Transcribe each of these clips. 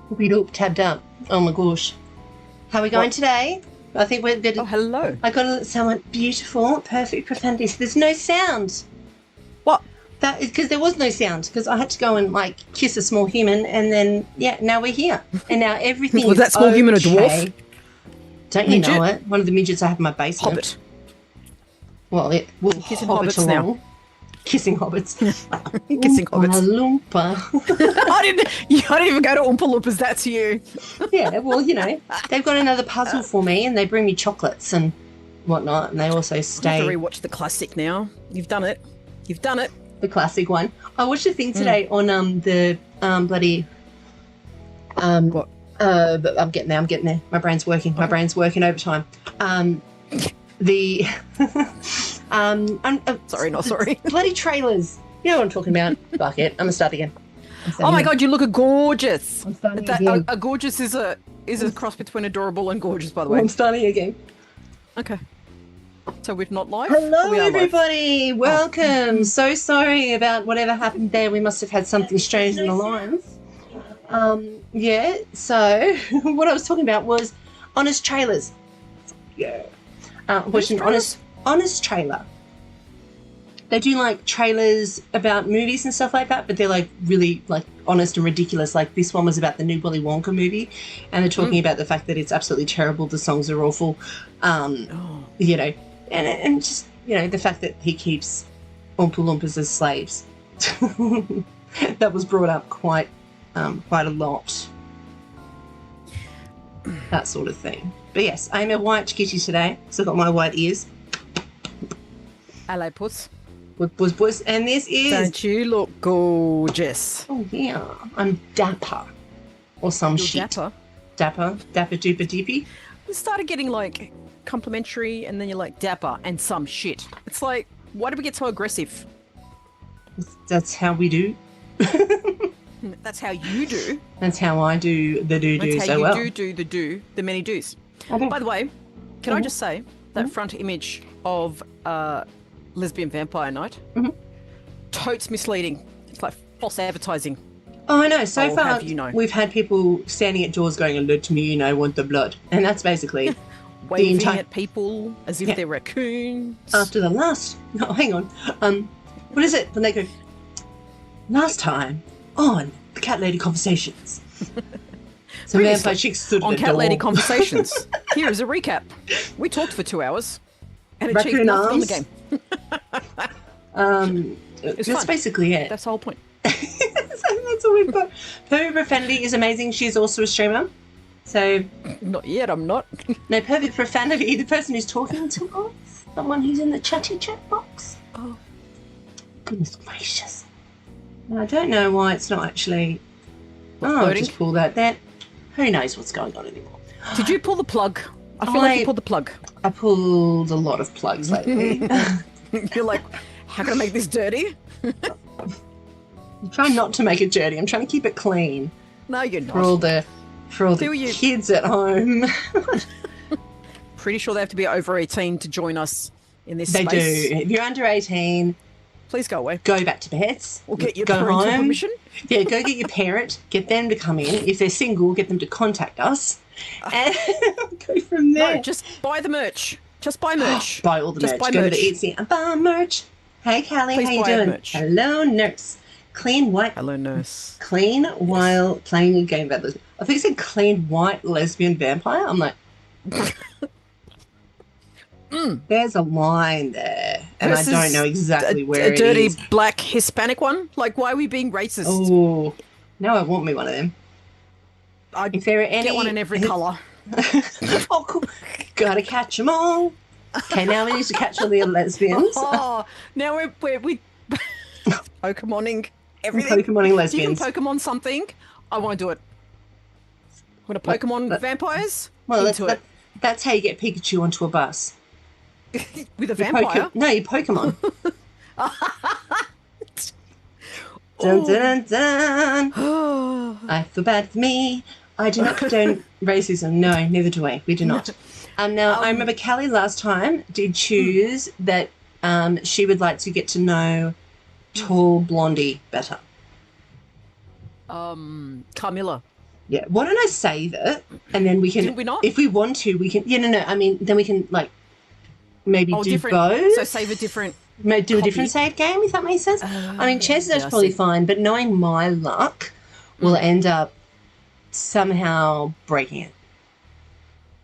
We look tabbed up. Oh my gosh. How are we going today? I think we're good. Oh, hello. I got someone beautiful, perfect profanity. So there's no sound. What? That is because there was no sound because I had to go and like kiss a small human, and then now we're here, and now everything Was is that small human a dwarf? Don't you know it? One of the midgets I have in my basement. Hobbit. Well, it will Kissing hobbit hobbits along. now. Kissing hobbits. Kissing hobbits. Loompa. I didn't even go to Oompa Loompas. That's you. Yeah, well, they've got another puzzle for me, and they bring me chocolates and whatnot, and they also I have stay. to rewatch the classic now. You've done it. You've done it. The classic one. I watched a thing today on the bloody. What? I'm getting there. My brain's working. My brain's working overtime. The Sorry, not sorry. bloody trailers. You know what I'm talking about. Fuck it. I'm gonna start again. Oh my god, you look gorgeous. I'm starting again. A gorgeous is a cross between adorable and gorgeous, by the Well, way. I'm starting again. Okay. So we're not live? Hello, We are live. everybody. Welcome. So sorry about whatever happened there. We must have had something strange in the lines. So what I was talking about was honest trailers. Yeah. Watching honest trailer. They do like trailers about movies and stuff like that, but they're like really like honest and ridiculous. Like this one was about the new Willy Wonka movie, and they're talking about the fact that it's absolutely terrible. The songs are awful. And just the fact that he keeps Oompa Loompas as slaves. That was brought up quite a lot. That sort of thing. But yes, I'm a white kitty today, so I've got my white ears. Hello, puss. Buzz, and this is... Don't you look gorgeous? Oh, yeah. I'm dapper. Or some You're shit. dapper. Dapper duper deepy. We started getting like complimentary, and then you're like dapper and some shit. It's like, why do we get so aggressive? That's how we do. That's how you do. That's how I do the do-do so well. That's how you do the many do's. Okay. By the way, can I just say that front image of Lesbian Vampire Night, totes misleading. It's like false advertising. Oh, I know. So I'll far, have you know. we've had people standing at doors going, let me, I want the blood. And that's basically Waving at people as if they're raccoons. after the last... Oh, hang on. What is it? When they go, last time on the Cat Lady Conversations. Some vampire chicks stood on at the Cat door. Lady Conversations. Here is a recap. We talked for 2 hours and achieved Raccoon nothing on arms. the game. That's fun. basically it. That's the whole point. So that's all we've got. Perfect Profanity is amazing. She's also a streamer. So, Not yet, I'm not. no, Perfect Profanity, the person who's talking to us, someone who's in the chatty chat box. Oh. Goodness gracious. Now, I don't know why it's not actually... I'll loading? just pull that. Who knows what's going on anymore. Did you pull the plug? I feel like you pulled the plug. I pulled a lot of plugs lately. You're like, how can I make this dirty? I'm trying not to make it dirty. I'm trying to keep it clean No, you're not. for all the kids at home. Pretty sure they have to be over 18 to join us in this They space. do. If you're under 18, Please go away. go back to beds. Or get your go parental home. permission. Yeah, go get your parent. Get them to come in. If they're single, get them to contact us. And go from there. No, just buy the merch. Just buy merch. Buy all the Just merch. buy Go merch. to Etsy and buy merch. Hey, Callie, Please how you buy our doing? merch. Hello, nurse. Clean white. Hello, nurse. Clean while playing a game about lesbian. I think it said clean white lesbian vampire. I'm like, there's a line there, and Versus I don't know exactly where a dirty it is. black Hispanic one. Like, why are we being racist? Oh, no, I want me one of them. I'd If there are any, get one in every colour. Oh, cool. Gotta catch them all. Okay, now we need to catch all the lesbians. Oh, now we Pokemoning everything. Pokemoning lesbians. You can Pokemon something. I want to do it. I'm going to Pokemon vampires. Well, into it. that's how you get Pikachu onto a bus. With a vampire. No, you Pokemon. Dun, dun, dun. I feel bad for me. I do not condone racism. No, neither do we. We do not. Now, I remember Callie last time did choose that she would like to get to know tall Blondie better. Carmilla. Yeah. Why don't I save it and then we can, Didn't we not? if we want to, we can, no. I mean, then we can like maybe do different. both. So save a different. Maybe do a copy. different save game, if that makes sense. I mean, chances that's I probably see. fine, but knowing my luck, we'll end up somehow breaking it.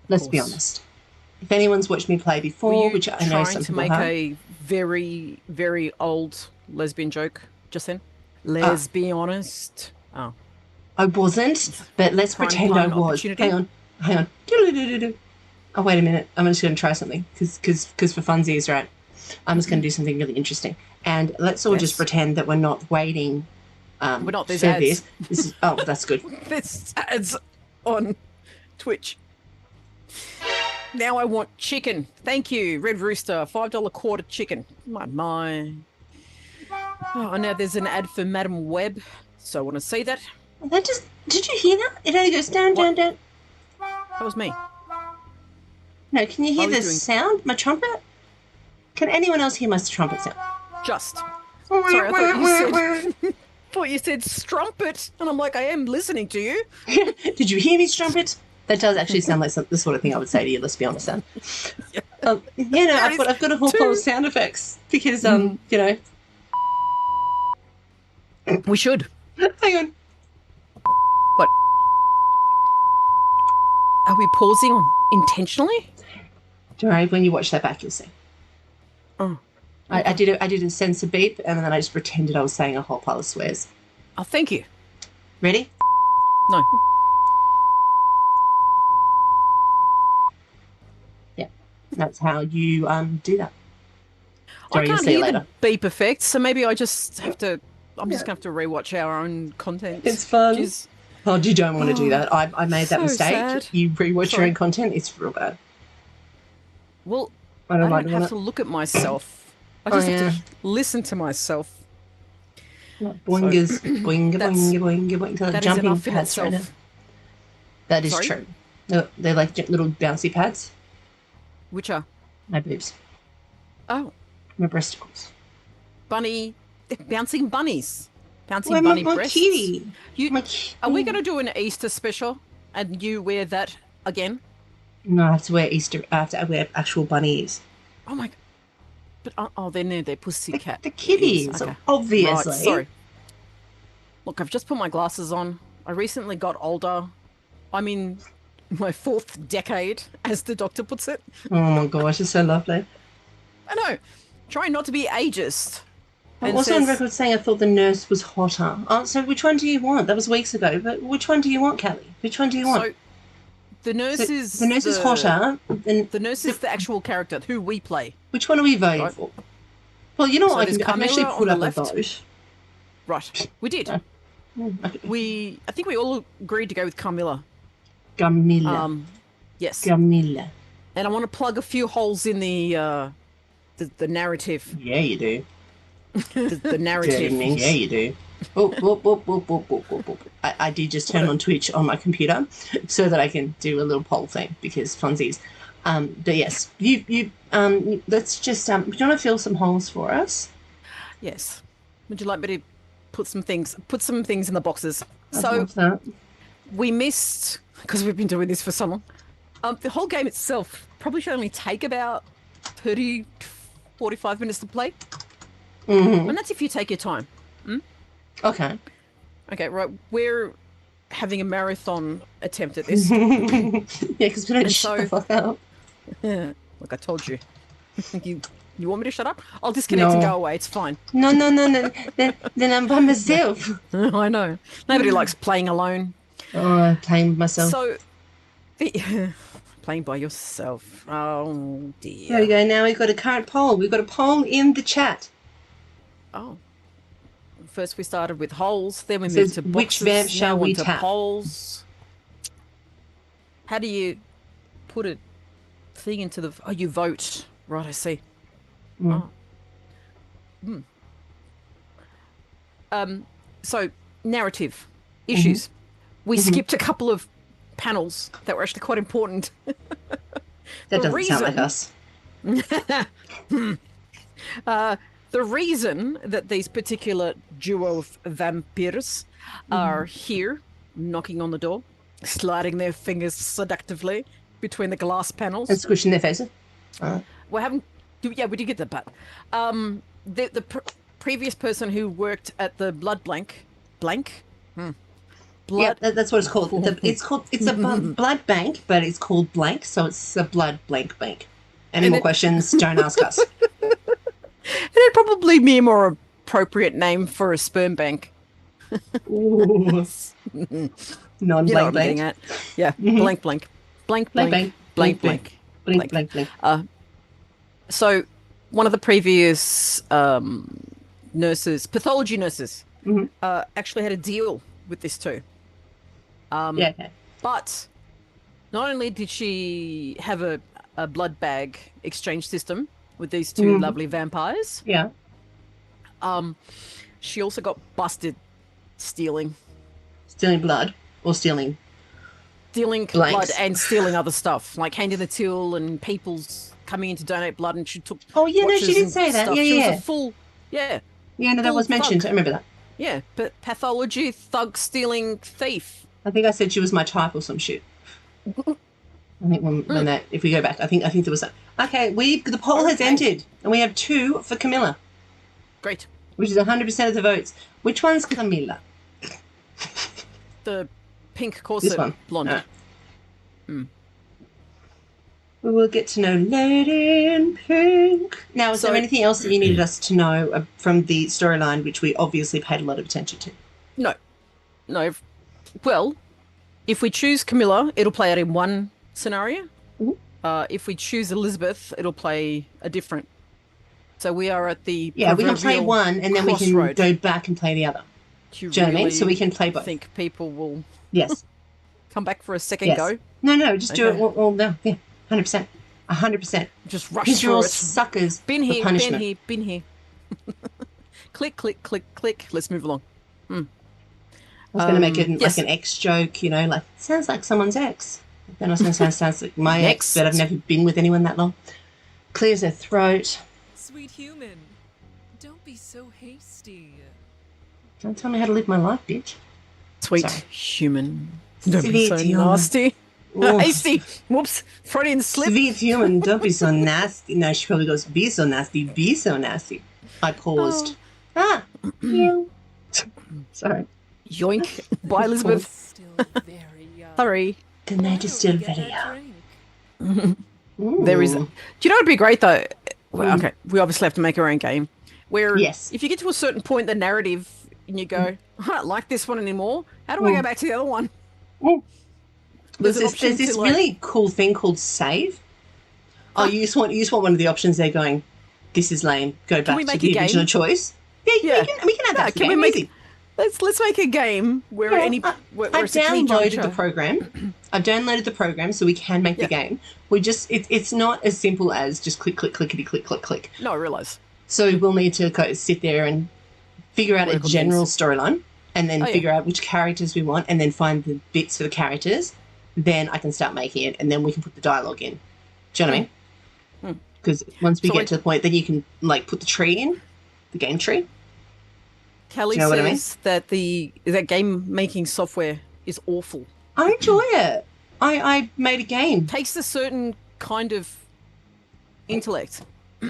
Let's be honest. If anyone's watched me play before, which I know some people have. Trying to make a very, very old lesbian joke just then? Let's be honest. Oh. I wasn't, but let's pretend I was. Hang on. Oh, wait a minute. I'm just going to try something because for funsies, right? I'm just going to do something really interesting. And let's all just pretend that we're not waiting. We're not. There's for ads. This is, oh, that's good. There's ads on Twitch. Now I want chicken. Thank you, Red Rooster. $5 quarter chicken. My. Oh, now there's an ad for Madam Web. So I want to see that. That just, did you hear that? It only goes down, down, down. That was me. No, can you hear the sound? My trumpet? Can anyone else hear my trumpet sound? Just. Sorry, I thought you said strumpet, and I'm like, I am listening to you. Did you hear me strumpet? That does actually sound like the sort of thing I would say to you. Let's be honest, Sam. I've got a whole pile of sound effects because you know. We should. Hang on. What? Are we pausing intentionally? Don't worry, when you watch that back, you'll see. Oh. I did a censor beep, and then I just pretended I was saying a whole pile of swears. Oh, thank you. Ready? No. Yeah, that's how you do that. I can't hear the beep effect, so maybe I just have to. I'm just going to have to rewatch our own content. It's fun. Oh, you don't want to do that. I made that mistake. Sad. You rewatch your own content, it's real bad. Well, I don't have to look at myself. I just have to listen to myself. Boingers, boinga, boinga, boinga, boinga. That jumping is pads right now. That is true. They're like little bouncy pads. Which are? My boobs. Oh. My breasticles. Bunny. Bouncing bunnies. Bouncing bunny breasts. Kitty. Are we going to do an Easter special and you wear that again? No, I have to wear I have to wear actual bunnies. Oh my god. But they're pussycat. The kitties, okay. Obviously. Right, sorry. Look, I've just put my glasses on. I recently got older. I'm in my 4th decade, as the doctor puts it. Oh my gosh, it's so lovely. I know. Trying not to be ageist. I'm also on record saying I thought the nurse was hotter. So which one do you want? That was weeks ago, but which one do you want, Callie? Which one do you want? So, the nurse is... The nurse is hotter. The nurse is the actual character, who we play. Which one are we voting for? Well, you know what? So I can actually put up a vote. Right. We did. I think we all agreed to go with Carmilla. Camilla. Yes. Camilla. And I want to plug a few holes in the narrative. Yeah, you do. The narrative. Yeah, you do. I did just turn on Twitch on my computer so that I can do a little poll thing because funsies. But yes, you let's just do you want to fill some holes for us? Yes. Would you like me to put some things in the boxes? We missed, because we've been doing this for so long. The whole game itself probably should only take about 30 to 45 minutes to play. Mm-hmm. And that's if you take your time. Okay. Okay, right. We're having a marathon attempt at this. Yeah, because we don't shut the fuck up. Look, I told you. You want me to shut up? I'll disconnect and go away. It's fine. No. Then I'm by myself. I know. Nobody likes playing alone. Oh, playing with myself. So, playing by yourself. Oh, dear. There we go. Now we've got a current poll. We've got a poll in the chat. Oh. First we started with holes, then we moved to boxes. Which vamp shall we tap? Holes. How do you put a thing into the... Oh, you vote. Right, I see. So, narrative. Issues. We skipped a couple of panels that were actually quite important. That doesn't sound like us. The reason that these particular duo of vampires are here knocking on the door sliding their fingers seductively between the glass panels. And squishing their faces. We haven't. Yeah, we did get that part. The previous person who worked at the blood blank. Yeah, that's what it's called. It's a blood bank, but it's called blank, so it's a blood blank bank. Any more questions? Don't ask us. It'd probably be a more appropriate name for a sperm bank. Non-blank bank. Yeah, blank blank. Blank blank. Blank blank. Blank blank. So one of the previous nurses, pathology nurses, actually had a deal with this too. Okay. But not only did she have a blood bag exchange system with these two lovely vampires. Yeah. She also got busted stealing. Stealing blood or stealing Blood and stealing other stuff, like handing the till and people's coming in to donate blood, and she took. Oh yeah, no, she did say that. Stuff. Yeah, she yeah. was a full. Yeah. Yeah, no, that was mentioned. Thug. I remember that. Yeah, but pathology, thug, stealing, thief. I think I said she was my type or some shit. I think when that, if we go back, I think there was that. Okay, the poll has ended, and we have 2 for Camilla. Great. Which is 100% of the votes. Which one's Camilla? The pink corset, This one. blonde. We will get to know Lady in Pink. Now, is there anything else that you needed us to know from the storyline, which we obviously paid a lot of attention to? No. Well, if we choose Camilla, it'll play out in one scenario. If we choose Elizabeth, it'll play a different. So we are at the we can play one and then we can go back and play the other. Do you know what I mean? So we can play both. I think people will come back for a second go. No, just do it all now. Yeah, 100%. 100%. Just rush through you're all suckers been for here, punishment. been here. Click, click, click, click. Let's move along. I was going to make it like an ex joke, like, sounds like someone's ex. Then I was going to say, sounds like my ex, but I've never been with anyone that long. Clears her throat. Sweet human, don't be so hasty. Don't tell me how to live my life, bitch. Sweet human. Don't be so nasty. Hasty. Whoops. Freudian slip. Sweet human, don't be so nasty. No, she probably goes, be so nasty, be so nasty. I paused. Sorry. Yoink. Bye, Elizabeth. Still very young. Sorry. The night is still very young. There is. Do you know what'd be great though? Well, okay, we obviously have to make our own game. Where if you get to a certain point in the narrative and you go, I don't like this one anymore. How do I go back to the other one? There's this really cool thing called save. Oh, you just want one of the options there going, this is lame. Go back to the original choice. Yeah, we can add that. Can we make it? Let's make a game where I've downloaded the program. I've downloaded the program so we can make the game. We just it's not as simple as just click, clickety, click, click, click. No, I realise. So we'll need to sit there and figure out a general storyline and then figure out which characters we want and then find the bits for the characters. Then I can start making it and then we can put the dialogue in. Do you know what I mean? Because once we get to the point, then you can put the tree in, the game tree. Kelly says that that game making software is awful. I enjoy it. I made a game. Takes a certain kind of intellect.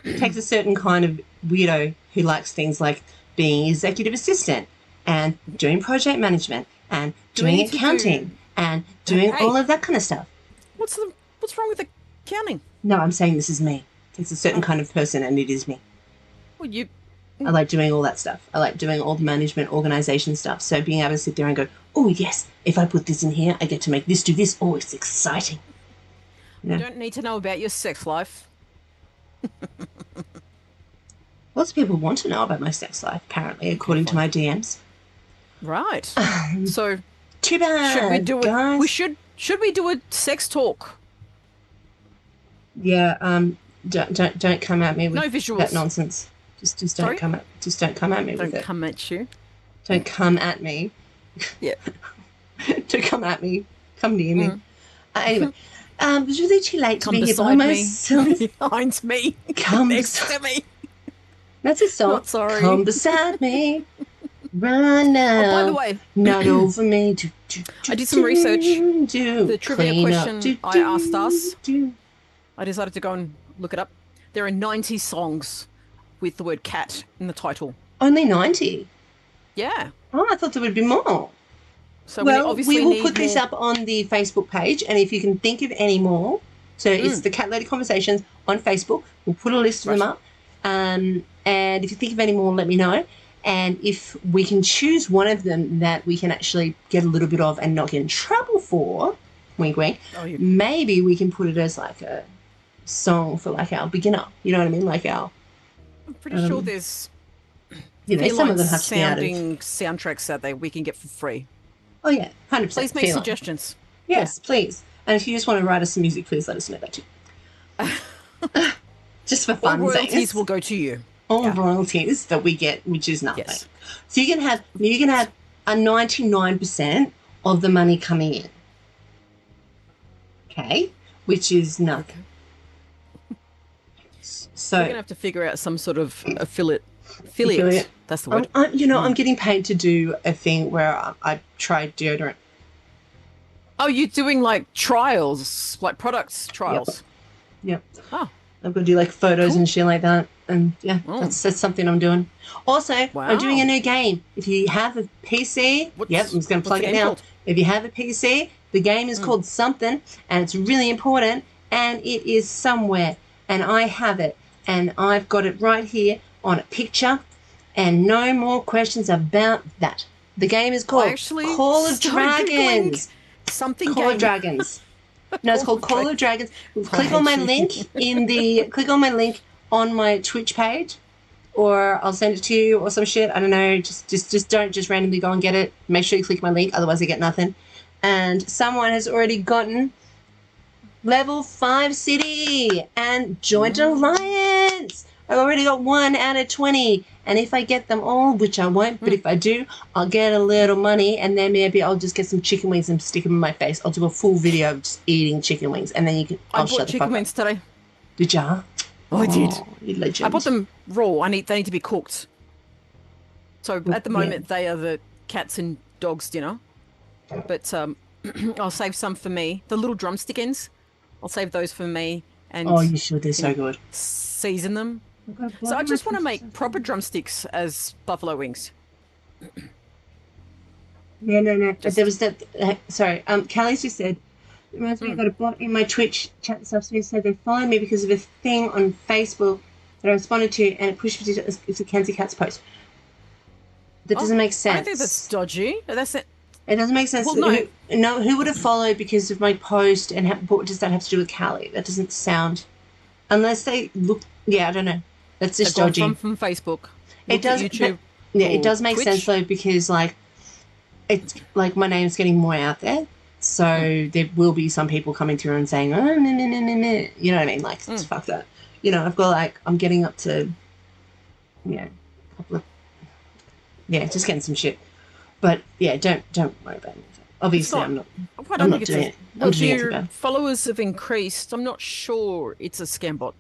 Takes a certain kind of weirdo who likes things like being executive assistant and doing project management and doing accounting and doing all of that kind of stuff. What's wrong with accounting? No, I'm saying this is me. It takes a certain kind of person and it is me. Well, I like doing all that stuff. I like doing all the management, organisation stuff. So being able to sit there and go, oh, yes, if I put this in here, I get to make this do this. Oh, it's exciting. You don't need to know about your sex life. Lots of people want to know about my sex life, apparently, according to my DMs. Right. So too bad, should we do guys. Should we do a sex talk? Yeah, don't come at me with no visuals. That nonsense. Just don't come at me with it. Don't come at you. Don't come at me. Yeah. Don't come at me. Come near me. Anyway, it was really too late to be here by myself. Behind me. Come next to me. That's a song. Not sorry. Come beside me. Run now. Oh, by the way, not over me. I did some research. The trivia Clean up. question I asked us, I decided to go and look it up. There are 90 songs with the word cat in the title. Only 90? Yeah. Oh, I thought there would be more. So well, we will put this more... up on the Facebook page, and if you can think of any more, so it's the Cat Lady Conversations on Facebook. We'll put a list of them up. And if you think of any more, let me know. And if we can choose one of them that we can actually get a little bit of and not get in trouble for, wink, wink, maybe we can put it as like a song for like our beginner. You know what I mean? Like our... I'm pretty sure there's... You know, some of them have sounding soundtracks out there we can get for free. Oh, yeah, 100%. Please make suggestions. Yes, please. And if you just want to write us some music, please let us know that too. Just for fun. All royalties will go to you. All royalties that we get, which is nothing. Yes. So you can have a 99% of the money coming in. Okay? Which is nothing. Okay. So we're going to have to figure out some sort of affiliate. That's the word. I'm getting paid to do a thing where I try deodorant. Oh, you're doing like trials, like products trials. Yep. Oh. I've got to do like photos and shit like that. And yeah, that's something I'm doing. Also, I'm doing a new game. If you have a PC, I'm just going to plug it now. Called? If you have a PC, the game is called something, and it's really important, and it is somewhere, and I have it, and I've got it right here on a picture, and no more questions about that. The game is called Call of Dragons. Call of Dragons. No, it's called Call of Dragons. Click on my link on my Twitch page, or I'll send it to you or some shit. I don't know. Just don't randomly go and get it. Make sure you click my link, otherwise I get nothing. And someone has already gotten level 5 city and joined Alliance. I've already got 1 out of 20. And if I get them all, which I won't, but if I do, I'll get a little money, and then maybe I'll just get some chicken wings and stick them in my face. I'll do a full video of just eating chicken wings, and then you can... I bought chicken wings today. Did ya? Oh, I did. You legend. I bought them raw. They need to be cooked. So at the moment, they are the cats and dogs' dinner. But I'll save some for me. The little drumstick ends, I'll save those for me. And you should. They're so good. Season them. So I just want to make proper drumsticks as buffalo wings. No. There was that. Sorry. Callie just said, it reminds me, I got a bot in my Twitch chat this afternoon, said they followed me because of a thing on Facebook that I responded to, and it pushed me to it's a Kenzie Cat's post. That doesn't make sense. I think that's dodgy. That's it. It doesn't make sense. Well, no. Who would have followed because of my post, and what does that have to do with Callie? That doesn't sound... Unless they look... Yeah, I don't know. That's just dodgy. From Facebook. It does. YouTube. It does make sense though, because it's like my name's getting more out there, so there will be some people coming through and saying, "Oh, no." You know what I mean? Like, fuck that. You know, I've got I'm getting up to, a couple of, just getting some shit. But yeah, don't worry about it. Obviously, I'm not doing it. If your followers have increased, I'm not sure it's a scam bot.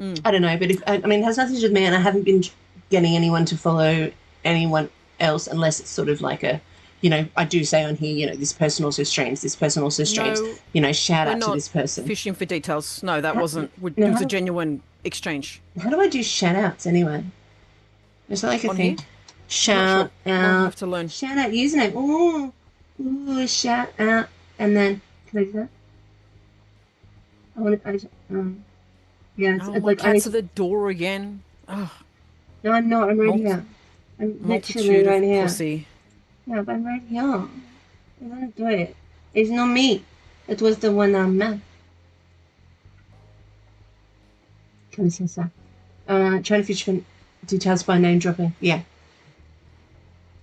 I don't know, but it has nothing to do with me, and I haven't been getting anyone to follow anyone else unless it's sort of like a, I do say on here, this person also streams, shout out to this person. Fishing for details. No, that wasn't. It was a genuine exchange. How do I do shout outs anyway? Is that like a thing? Here? Shout out. I'll have to learn. Shout out username. Ooh, shout out. And then, can I do that? Yeah, it's cats at the door again. Oh. No, I'm not. I'm right here. I'm literally right here. Pussy. Yeah, but I'm right here. I want to do it. It's not me. It was the one man. Can I say so? Trying to fish for details by name dropping. Yeah.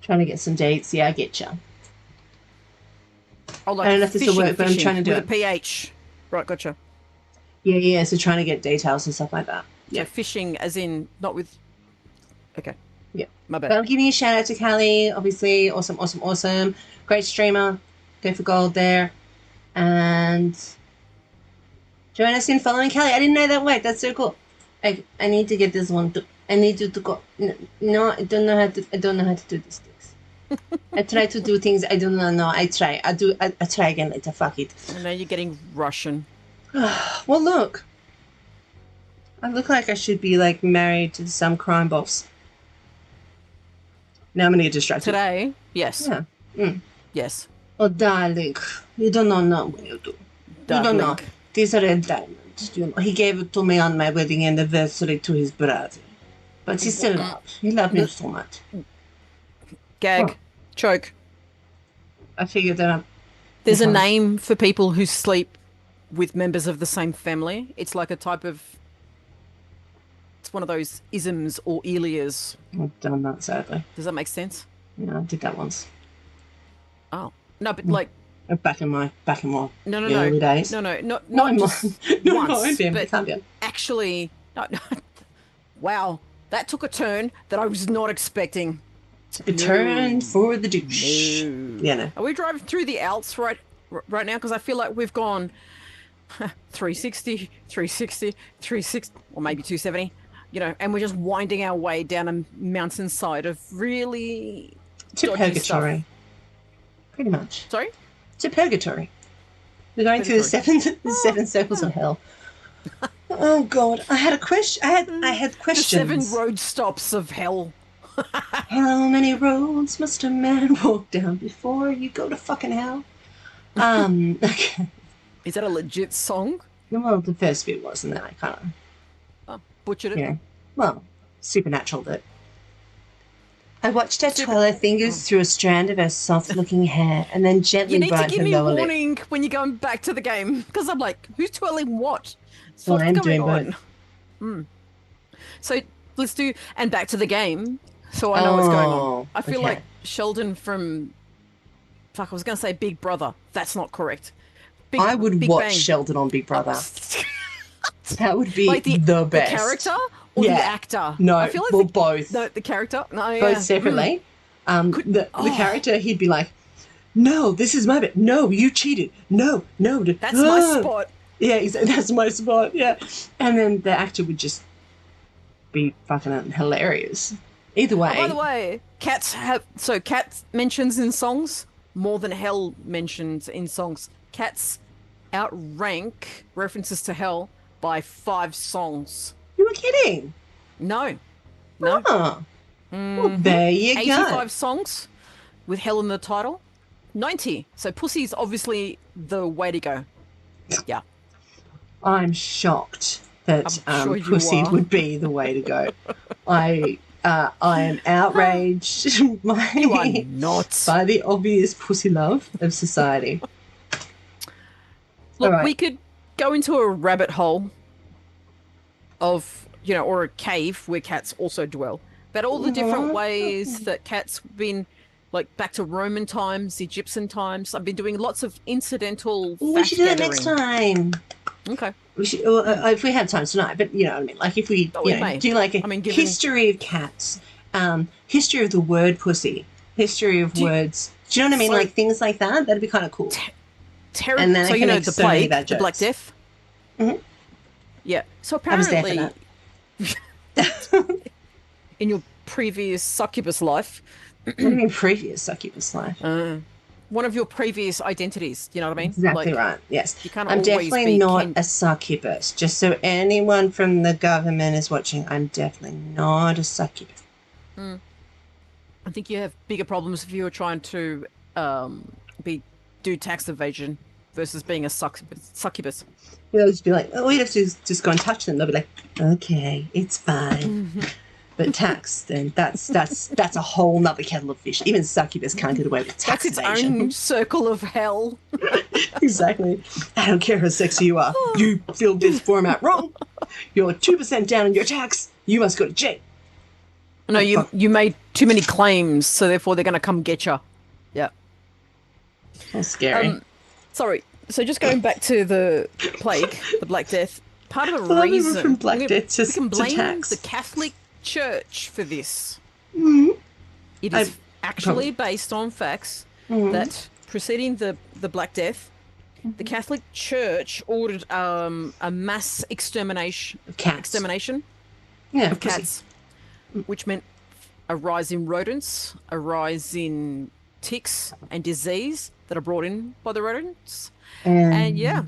Trying to get some dates. Yeah, I get you. I don't know if this will work, but I'm trying to do it. With a PH. Right, gotcha. Yeah, so trying to get details and stuff like that. Yeah. So fishing as in, not with... Okay. Yeah. My bad. But I'm giving a shout out to Callie, obviously. Awesome. Great streamer. Go for gold there. And join us in following Callie. I didn't know that worked. That's so cool. I need to get this one I need you to go. No, I don't know how to. I don't know how to do these things. I try to do things. I don't know. No, I try. I do. I try again later. Fuck it. I know you're getting Russian. Well, look. I look like I should be like married to some crime boss. Now I'm gonna get distracted. Today, yes. Yeah. Mm. Yes. Oh, darling, you don't know what you do. You don't know. These are red diamonds. You know, he gave it to me on my wedding anniversary to his brother. But he still loves. He loved me so much. Gag. Choke. I figured that out. There's a name for people who sleep with members of the same family. It's like a type of... It's one of those isms or ilias. I've done that, sadly. Does that make sense? Yeah, I did that once. Oh. No, but like... Back in my no, early days. No, not Not just once, but actually... No, wow, that took a turn that I was not expecting. A turn for the douche. No. Yeah, no. Are we driving through the Alps right now? Because I feel like we've gone 360, 360, or maybe 270, you know, and we're just winding our way down a mountainside of really to dodgy purgatory. stuff. Pretty much. Sorry? To purgatory. We're going through the seven circles of hell. Oh God! I had a question. I had questions. The 7 road stops of hell. How many roads must a man walk down before you go to fucking hell? Okay. Is that a legit song? Well, the first bit was, and then I kind Oh, butchered it. Yeah. Well, supernatural that. I watched her twirl her fingers through a strand of her soft-looking hair, and then gently You need to bite give her me lower lip. warning when you're going back to the game, because I'm like, who's twirling what? So Well, I'm what's doing going on? So let's do and back to the game, so I know what's going on. I feel like Sheldon from. Fuck, I was going to say Big Brother. That's not correct. I would Big watch Bang. Sheldon on Big Brother. That would be Like the best. The character or the actor? No, I feel like well, both. The character. No, Both separately. The character, he'd be like, "No, this is my bit. No, you cheated. No." That's my spot. Yeah, that's my spot. Yeah, and then the actor would just be fucking hilarious. Either way. Oh, by the way, cats mentions in songs more than hell mentions in songs. Cats outrank references to hell by 5 songs. You were kidding? No. Oh. Well, there you 85 go. songs with hell in the title. 90. So pussy's obviously the way to go. Yeah. I'm shocked that I'm sure you pussy are. would be the way to go. I am outraged You are not. by the obvious pussy love of society. Look, All right. we could go into a rabbit hole of, or a cave where cats also dwell. But all the different ways that cats been, like, back to Roman times, Egyptian times. I've been doing lots of incidental We should do it fact-gathering. next time. Okay. We should, if we have time tonight, but you know what I mean. Like if we, do like a history of cats, history of the word pussy, history of words. Do you know what I mean? Like things like that. That'd be kind of cool. And then so you know the plague, the Black Death. Mm-hmm. Yeah. So I was there apparently, for that. in your previous succubus life. What do you mean previous succubus life? One of your previous identities. You know what I mean? Exactly right. Yes. You can't I'm always definitely be not a succubus. Just so anyone from the government is watching, I'm definitely not a succubus. I think you have bigger problems if you were trying to do tax evasion versus being a succubus. You'll just be like, oh, we'd have to just go and touch them. They'll be like, okay, it's fine. But tax, then that's a whole nother kettle of fish. Even succubus can't get away with tax That's its evasion. own circle of hell. Exactly. I don't care how sexy you are. You filled this form out wrong. You're 2% down on your tax. You must go to jail. No, you made too many claims, so therefore they're going to come get you. Yeah. That's scary. Sorry. So just going back to the plague, the Black Death, part of the I love we were reason from Black Death we can blame to tax. the Catholic Church for this. Mm-hmm. It is actually based on facts that preceding the Black Death, the Catholic Church ordered a mass extermination Of cats. extermination Yeah, of cats. which meant a rise in rodents, a rise in ticks and disease that are brought in by the rodents. And yeah,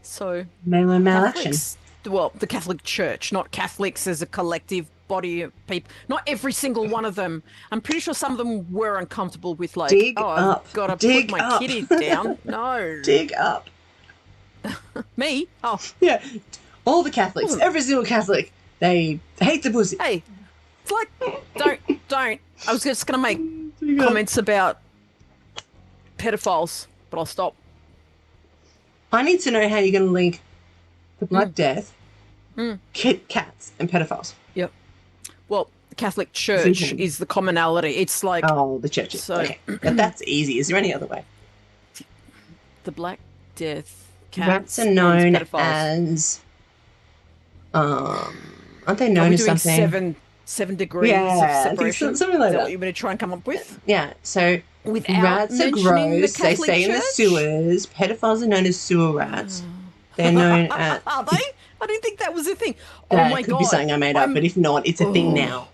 so male and male action. Catholics, well, the Catholic Church, not Catholics as a collective body of people. Not every single one of them. I'm pretty sure some of them were uncomfortable with like, Dig oh, up. I've got to Dig put my up. kitty down. No. Dig up. Me? Oh. Yeah. All the Catholics, every single Catholic, they hate the pussy. Hey, it's like, don't. I was just going to make comments about pedophiles, but I'll stop. I need to know how you're going to link the Black Death, cats, and pedophiles. Yep. Well, the Catholic Church is the commonality. It's like... Oh, the churches. So, okay. But that's easy. Is there any other way? The Black Death, Rats cats, are known and pedophiles. as... aren't they known as something? Seven degrees of separation. Something like Is that that. what you're going to try and come up with? Yeah, so Without rats are gross. They stay in the sewers. Pedophiles are known as sewer rats. They're known as... Are they? I didn't think that was a thing. That oh my could God. be something I made up, but if not, it's a thing now.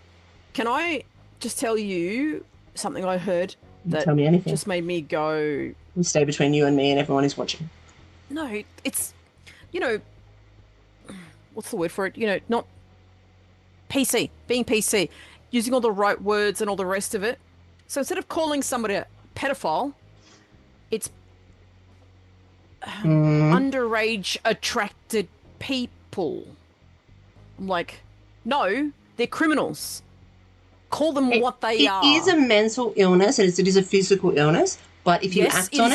Can I just tell you something I heard that Tell me anything. just made me go... We'll stay between you and me and everyone who's watching. No, it's, what's the word for it? Not PC, being PC, using all the right words and all the rest of it. So instead of calling somebody a pedophile, it's underage attracted people. I'm like, no, they're criminals. Call them what they are. It is a mental illness and it is a physical illness. But if you act on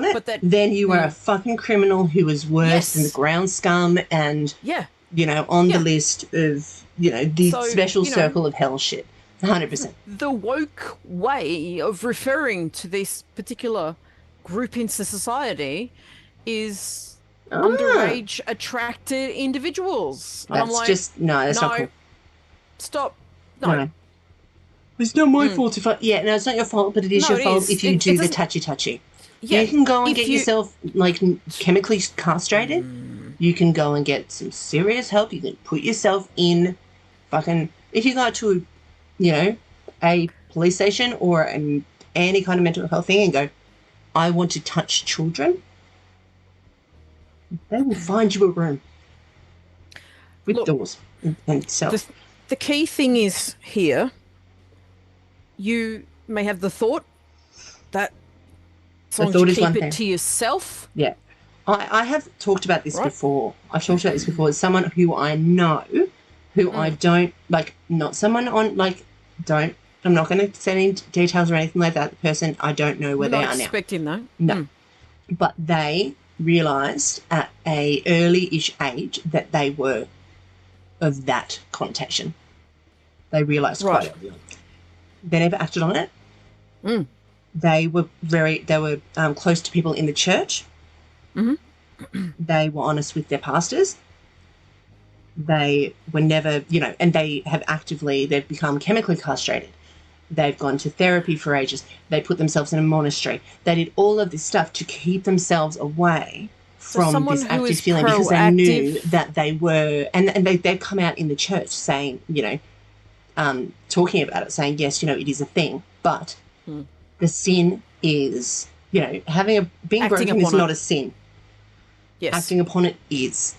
it, then you are a fucking criminal who is worse than the ground scum and, on the list of, the special circle of hell shit. 100%. The woke way of referring to this particular group into society is underage attracted individuals. And That's I'm like, just, that's not cool. Stop. No. It's not my fault if it's not your fault, but it is your fault if you do the touchy. Yeah, you can go and get yourself, chemically castrated. You can go and get some serious help. You can put yourself in if you go to, a police station or any kind of mental health thing and go, I want to touch children, they will find you a room with doors and cells. The key thing is here, you may have the thought that as long as you keep it to yourself. Yeah. I have talked about this before. I've talked about this before. It's someone who I know, who I don't, not someone on, I'm not going to send in details or anything like that. The person, I don't know where they are now. Not expecting though. No. But they realised at a early-ish age that they were of that connotation. They realised quite early on. They never acted on it. They were close to people in the church. They were honest with their pastors. They were never, and they've become chemically castrated. They've gone to therapy for ages. They put themselves in a monastery. They did all of this stuff to keep themselves away from this active feeling because they knew that they were, and they've come out in the church saying, talking about it, saying, yes, it is a thing, but the sin is, being broken is not a sin. Yes. Acting upon it is.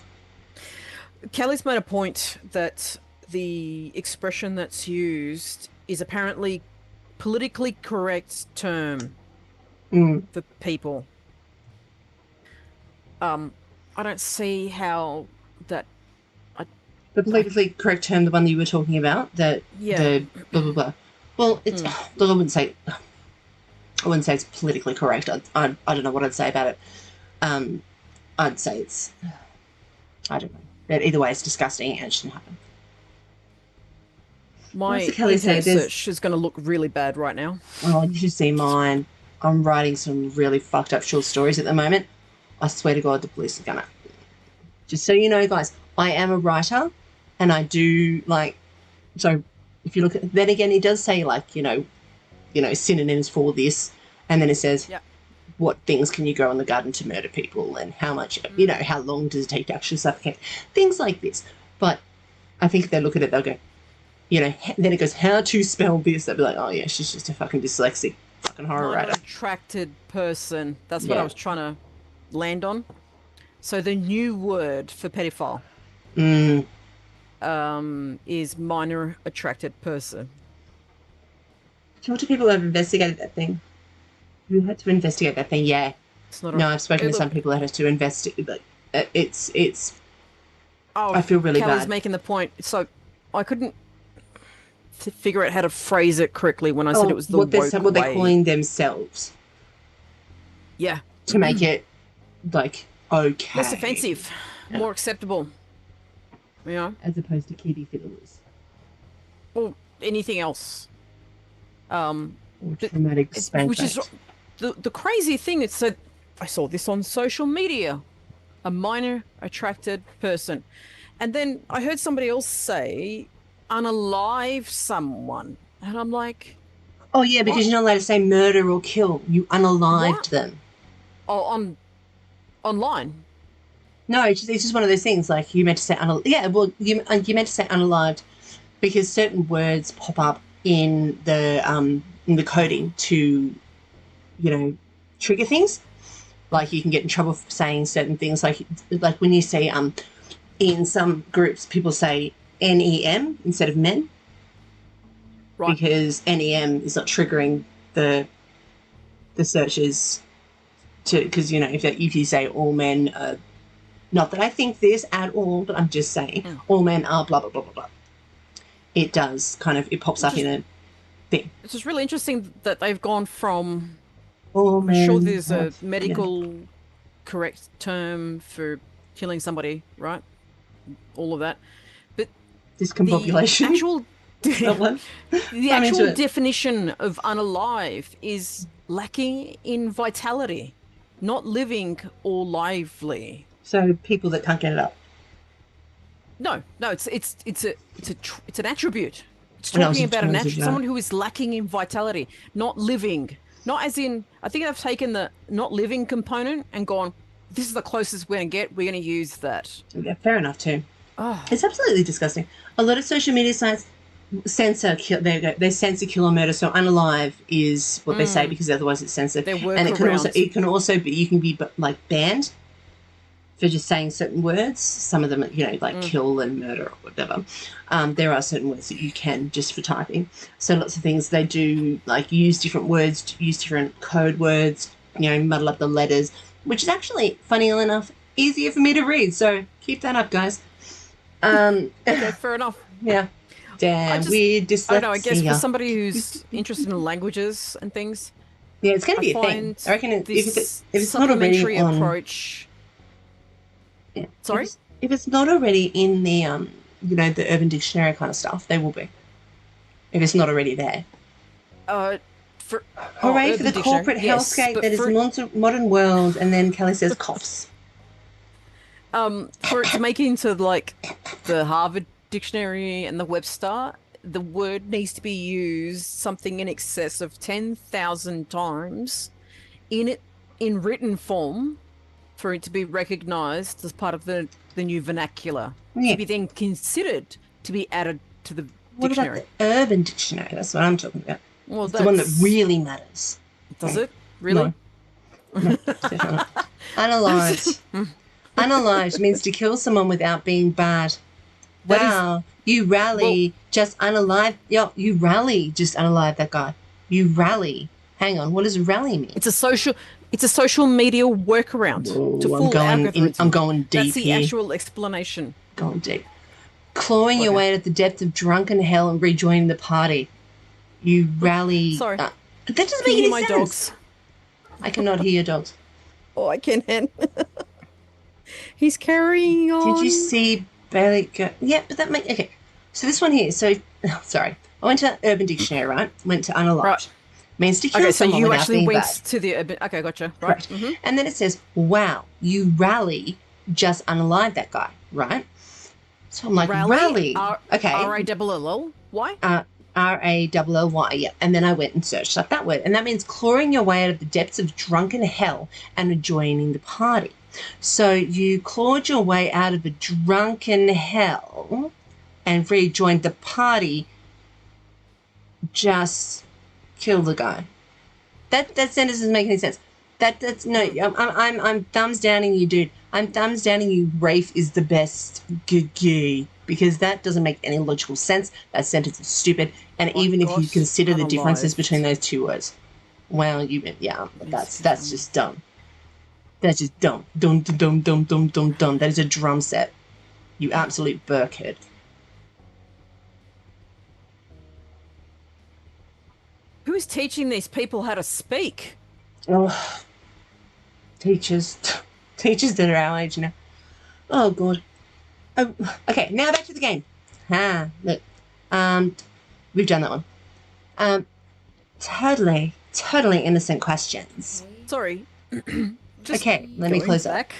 Kelly's made a point that the expression that's used is apparently politically correct term for people. I don't see how that... The politically correct term, the one that you were talking about, the blah, blah, blah. Well, it's... Look, I wouldn't say it's politically correct. I don't know what I'd say about it. I'd say it's... I don't know. But either way, it's disgusting and it shouldn't happen. My internet search is going to look really bad right now. Oh, you should see mine. I'm writing some really fucked up short stories at the moment. I swear to God, the police are going to... Just so you know, guys, I am a writer and I do, so if you look at... Then again, it does say, synonyms for this. And then it says... What things can you grow in the garden to murder people and how much, how long does it take to actually suffocate? Things like this. But I think if they look at it, they'll go, then it goes, how to spell this. They'd be like, oh, yeah, she's just a fucking dyslexic fucking horror Minor writer. attracted person. That's what I was trying to land on. So the new word for pedophile is minor attracted person. Talk to people who have investigated that thing. Who had to investigate that thing? Yeah. It's not No, I've spoken to some people that had to investigate. Like, it's. I feel really Callie's bad. making the point. So I couldn't figure out how to phrase it correctly when I said it was the what woke they're way. calling themselves. Yeah. To make it like okay. Less offensive, more acceptable. As opposed to kiddie fiddlers. Or anything else. Or traumatic spank. Which is the crazy thing. It's that I saw this on social media. A minor attracted person. And then I heard somebody else say unalive someone. And I'm like... Oh, yeah, because you're not allowed to say murder or kill. You unalived them. Oh, online? No, it's just one of those things. Like, you meant to say you meant to say unalived because certain words pop up in the coding to, trigger things. Like, you can get in trouble for saying certain things. Like when you say, in some groups, people say NEM instead of men. Right. Because NEM is not triggering the searches because, if you say all men are, not that I think this at all, but I'm just saying all men are blah, blah, blah, blah, blah. It does it pops up in a thing. It's just really interesting that they've gone from... I'm sure there's a medical correct term for killing somebody, right? All of that. But discombobulation. The actual definition of unalive is lacking in vitality, not living or lively. So people that can't get it up. No, it's an attribute. It's talking about someone who is lacking in vitality, not living. Not as in, I think they've taken the not living component and gone, this is the closest we're going to get, we're going to use that. Yeah, fair enough too. Oh. It's absolutely disgusting. A lot of social media sites censor, there you go, they censor kill or murder, so unalive is what they say because otherwise it's censored. And it can also be, you can be banned for just saying certain words. Some of them, kill and murder or whatever. There are certain words that you can just for typing. So lots of things they do, use different words, use different code words, muddle up the letters, which is actually, funny enough, easier for me to read. So keep that up, guys. Okay, fair enough. Yeah. Damn, weird dyslexia. I don't know, I guess for somebody who's interested in languages and things. Yeah, it's going to be a thing. I reckon if it's not already on... approach... Yeah. Sorry? If it's not already in the, the Urban Dictionary kind of stuff, they will be. If it's not already there. Hooray for the corporate hellscape that is modern world, and then Kelly says coughs. For it to make it into, the Harvard Dictionary and the Webster, the word needs to be used something in excess of 10,000 times in written form for it to be recognised as part of the new vernacular, to be then considered to be added to the dictionary. What about the Urban Dictionary? That's what I'm talking about. Well, it's the one that really matters. Does it? Really? No, definitely not. Unalived. Unalived means to kill someone without being bad. Wow. You rally just unalive. Yeah, you rally just unalive that guy. You rally. Hang on. What does rally mean? It's a social media workaround to fool algorithms. I'm going deep. That's the actual explanation. Going deep. Clawing your way at the depth of drunken hell and rejoining the party. You rally. Sorry. That doesn't make any sense. Dogs. I cannot hear your dogs. Oh, I can. He's carrying on. Did you see Bailey go? Yeah, but that makes... Okay. So this one here. So, sorry. I went to Urban Dictionary, right? Went to unalived. Right. Means to kill someone without being bad. Okay, so you actually went to the Urban... Okay, gotcha. Right. Mm-hmm. And then it says, wow, you rally just unalive that guy, right? So I'm like, rally. Okay. R-A-L-L? Why? R-A-L-L-Y, yeah. And then I went and searched up that word. And that means clawing your way out of the depths of drunken hell and rejoining the party. So you clawed your way out of a drunken hell and rejoined the party just kill the guy. That sentence doesn't make any sense. That's no. I'm thumbs downing you, dude. I'm thumbs downing you. Rafe is the best gay, because that doesn't make any logical sense. That sentence is stupid. And My even if you gosh, consider the differences unalived. between those two words, well, that's just dumb. That's just dumb. Dumb, dumb, dumb, dumb, dumb, dumb. That is a drum set. You absolute burkhead. Who is teaching these people how to speak? Oh, teachers. Teachers that are our age now. Oh, God. Oh, okay, now back to the game. Look. We've done that one. Totally innocent questions. Sorry. Just Okay, let me going close back.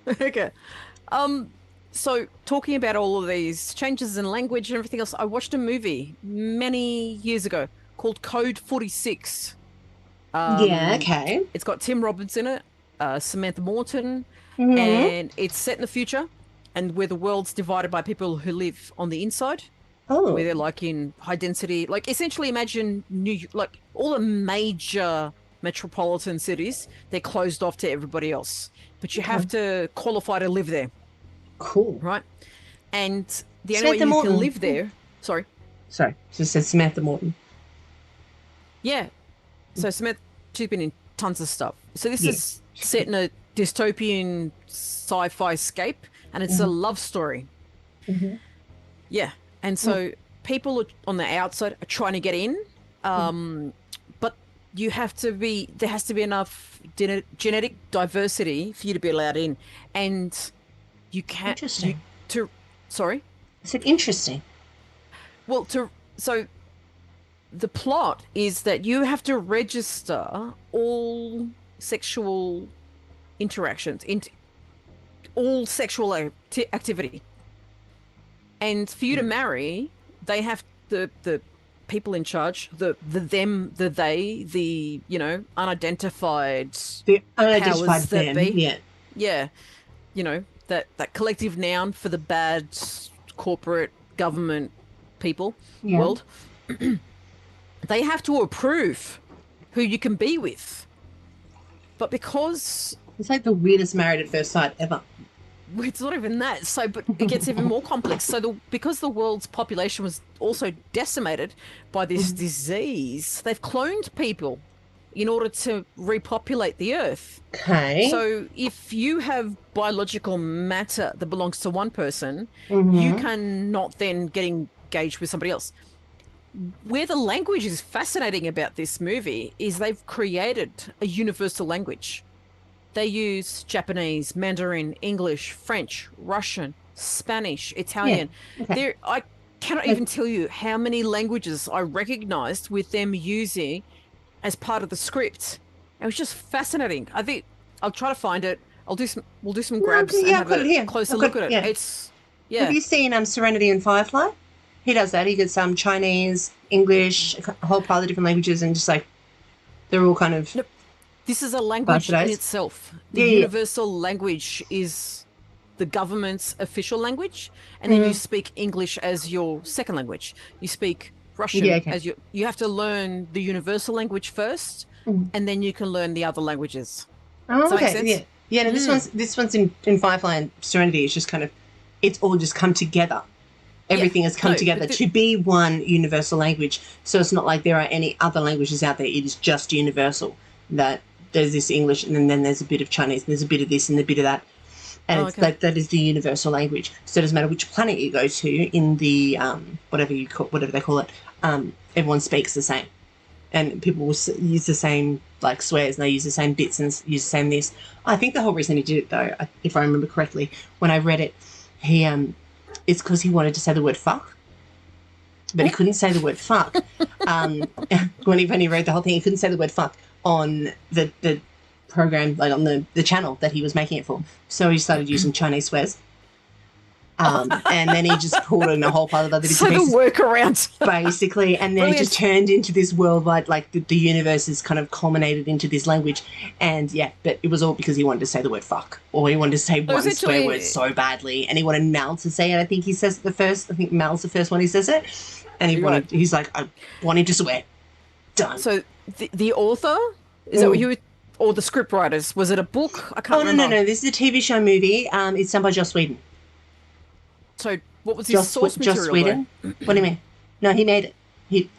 Okay. So talking about all of these changes in language and everything else, I watched a movie many years ago called Code 46. Yeah, okay. It's got Tim Robbins in it, Samantha Morton, Mm-hmm. and it's set in the future, and where the world's divided by people who live on the inside, Oh, where they're like in high density, like essentially imagine like all the major metropolitan cities, they're closed off to everybody else, but you have to qualify to live there, cool. right? And the only way Samantha you Morton. can live there, sorry, Sorry, just said Samantha Morton. yeah. So Samantha, she's been in tons of stuff. So this Yeah. is set in a dystopian sci-fi scape, and it's a love story. Mm-hmm. Yeah, and so people on the outside are trying to get in, but you have to be. There has to be enough genetic diversity for you to be allowed in, and you can't. Interesting. Sorry. I said interesting. Well, so the plot is that you have to register all sexual interactions, all sexual activity. And for you to marry, they have the people in charge, the them, the they, the unidentified The unidentified powers that them. be. Yeah. Yeah, that collective noun for the bad corporate government people world. They have to approve who you can be with. But because It's like the weirdest Married at First Sight ever. it's not even that, but it gets even more complex. So because the world's population was also decimated by this disease, they've cloned people in order to repopulate the earth. Okay. So if you have biological matter that belongs to one person, you cannot then get engaged with somebody else. Where the language is fascinating about this movie is they've created a universal language. They use Japanese, Mandarin, English, French, Russian, Spanish, Italian. Yeah. Okay. I cannot even tell you how many languages I recognized with them using as part of the script. It was just fascinating. I think I'll try to find it. We'll do some grabs and have a closer look at it. Yeah. It's Have you seen Serenity and Firefly? He does that. He gets some Chinese, English, a whole pile of different languages, and just like they're all kind of. This is a language in itself. The universal language is the government's official language, and then you speak English as your second language. You speak Russian as you have to learn the universal language first, and then you can learn the other languages. Oh, Does that okay. make sense? Yeah. No, this one's in Firefly and Serenity. It's just kind of, it's all just come together. Everything has come together to be one universal language. So it's not like there are any other languages out there. It is just universal. That there's this English, and then there's a bit of Chinese, and there's a bit of this and a bit of that. And it's that is the universal language. So it doesn't matter which planet you go to in the whatever they call it. Everyone speaks the same, and people will use the same like swears, and they use the same bits and use the same this. I think the whole reason he did it, though, if I remember correctly, when I read it, it's because he wanted to say the word fuck, but he couldn't say the word fuck. When he read the whole thing, he couldn't say the word fuck on the program, like on the channel that he was making it for. So he started using Chinese swears. And then he just pulled in a whole pile of other bits and pieces. So the workaround. Basically, and then it just turned into this worldwide, like the universe is kind of culminated into this language. And yeah, but it was all because he wanted to say the word fuck, or he wanted to say one swear word so badly, and he wanted Mal to say it. I think he says it I think Mal's the first one he says it. And Right. he's like, I want him to swear. Done. So the author is that what you were, or the script writers? Was it a book? I can't remember. No. This is a TV show movie. It's done by Joss Whedon. So what was his source material? Joss Whedon? What do you mean? No, he made it.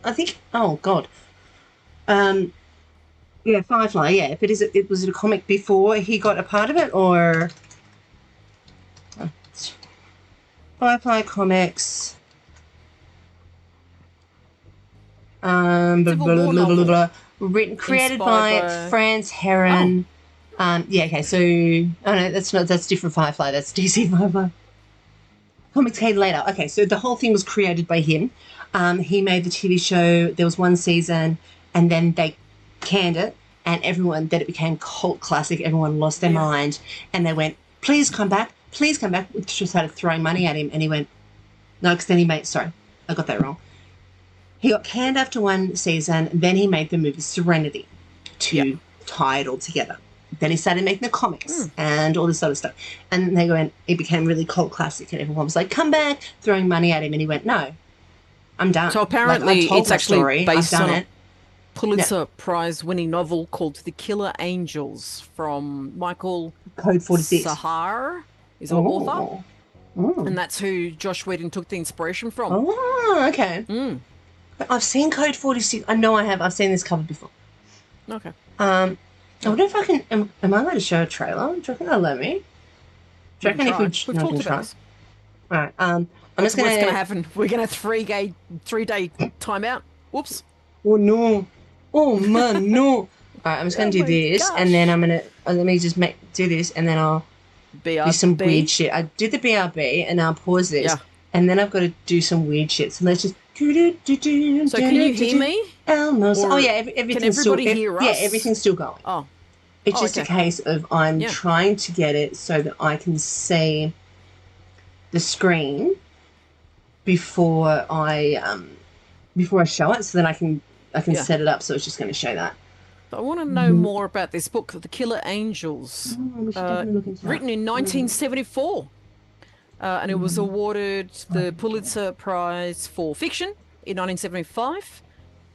I think. Oh God. Yeah, Firefly. Yeah, but was it a comic before he got a part of it, or Firefly comics? Created by France Heron. Yeah, okay, so no, that's different Firefly. That's DC Firefly. Comics came later. Okay, so the whole thing was created by him. He made the TV show. There was one season, and then they canned it, and it became cult classic. Everyone lost their mind, and they went, "Please come back, please come back." Just started throwing money at him, and he went, "No," because then he made. Sorry, I got that wrong. He got canned after one season. Then he made the movie Serenity to tie it all together. Then he started making the comics and all this sort of stuff. And they went, it became really cult classic, and everyone was like, "Come back," throwing money at him, and he went, "No, I'm done." So apparently it's actually based on a Pulitzer Prize winning novel called The Killer Angels from Michael Code 46. Sahar is our author. And that's who Josh Whedon took the inspiration from. Oh, okay. I've seen Code 46. I know I have. I've seen this cover before. Okay. I wonder if I can... Am I allowed to show a trailer? Do you reckon they'll let me? Do you reckon if We've talked about this. All right. I'm just going to... What's going to happen? We're going to 3-day timeout. Whoops. Oh, no. Oh, man, no. All right, I'm just going to do this, and then I'm going to... let me just do this, and then I'll do some weird shit. I did the BRB, and I'll pause this, and then I've got to do some weird shit. So let's just... So can you hear me? Almost. Oh, yeah, everything's still... hear us? Yeah, everything's still going. Oh. It's just a case of I'm trying to get it so that I can see the screen before I show it, so that I can set it up so it's just going to show that. I want to know more about this book, The Killer Angels, written in 1974. And it was awarded the Pulitzer Prize for Fiction in 1975.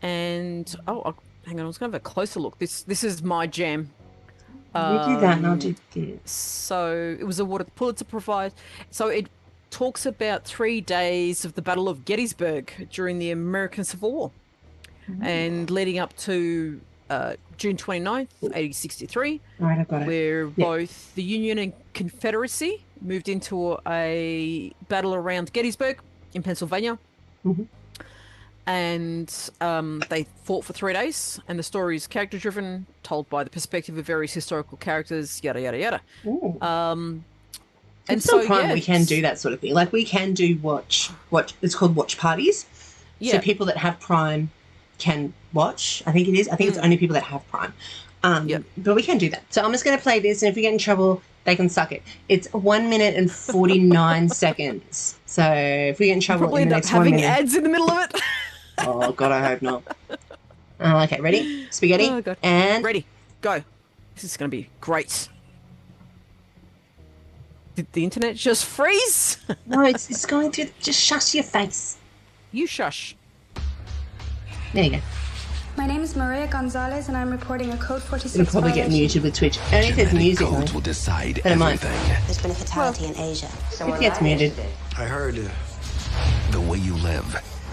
And, hang on, I was going to have a closer look. This is my jam. You do that and I'll do this. So it was awarded the Pulitzer Prize. So it talks about 3 days of the Battle of Gettysburg during the American Civil War. And leading up to June 29th, 1863, right, I've got it. Where both the Union and Confederacy moved into a battle around Gettysburg in Pennsylvania. And they fought for 3 days, and the story is character-driven, told by the perspective of various historical characters, yada, yada, yada. And so, we can do that sort of thing. Like, we can do watch it's called watch parties. So people that have Prime can watch, I think it is. I think it's only people that have Prime. But we can do that. So I'm just going to play this, and if we get in trouble, they can suck it. It's 1 minute and 49 seconds. So if we get in trouble in the next 1 minute... having ads in the middle of it. Oh, God, I hope not. Okay, ready? Spaghetti? Oh, God. And... Ready. Go. This is going to be great. Did the internet just freeze? No, it's going to... Just shush your face. You shush. There you go. My name is Maria Gonzalez, and I'm reporting a Code 46 It'll probably get muted with Twitch. Only if there's music on. Will decide everything. There's been a fatality in Asia. It gets muted. I heard the way you live.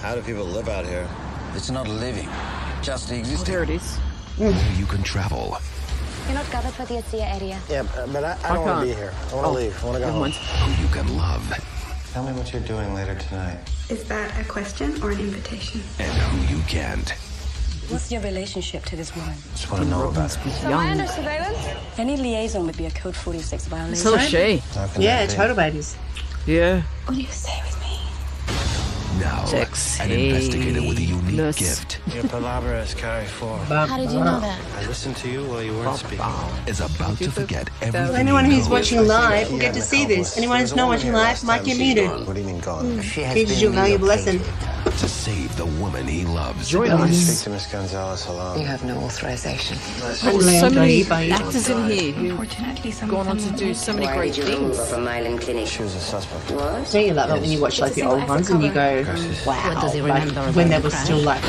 How do people live out here? It's not living, just Oh, existing. there it is. Where you can travel. You're not gathered for the Asia area. Yeah, but I don't want to be here. I want to leave. I want to go home. Who you can love. Tell me what you're doing later tonight. Is that a question or an invitation? And who you can't. What's your relationship to this woman? Just want to know about it. Am I under surveillance? Any liaison would be a Code 46 violation. So is she. Yeah, total babies. Yeah. Will you stay with me? Now, Sexy. an investigator with a unique unique Douglas. gift Your palabras carry forth. How did you know that? I listened to you while you weren't speaking. is about to forget everything Anyone he who's knows watching live will Yeah, get to in the see this. Cowboys. Anyone There who's was a not woman watching here live last might time. get She's muted. gone. What do you mean gone? She has Teaches you a valuable lesson. to save the woman he loves. Join us. Speak to Miss Gonzalez alone. You have no authorization. There's so many Unbelievable. actors in here who've gone on to do so many great things. From Island Clinic. She was a suspect. Don't you love it when you watch like the old ones and you go, wow, What does he like remember when about they the were crash? still like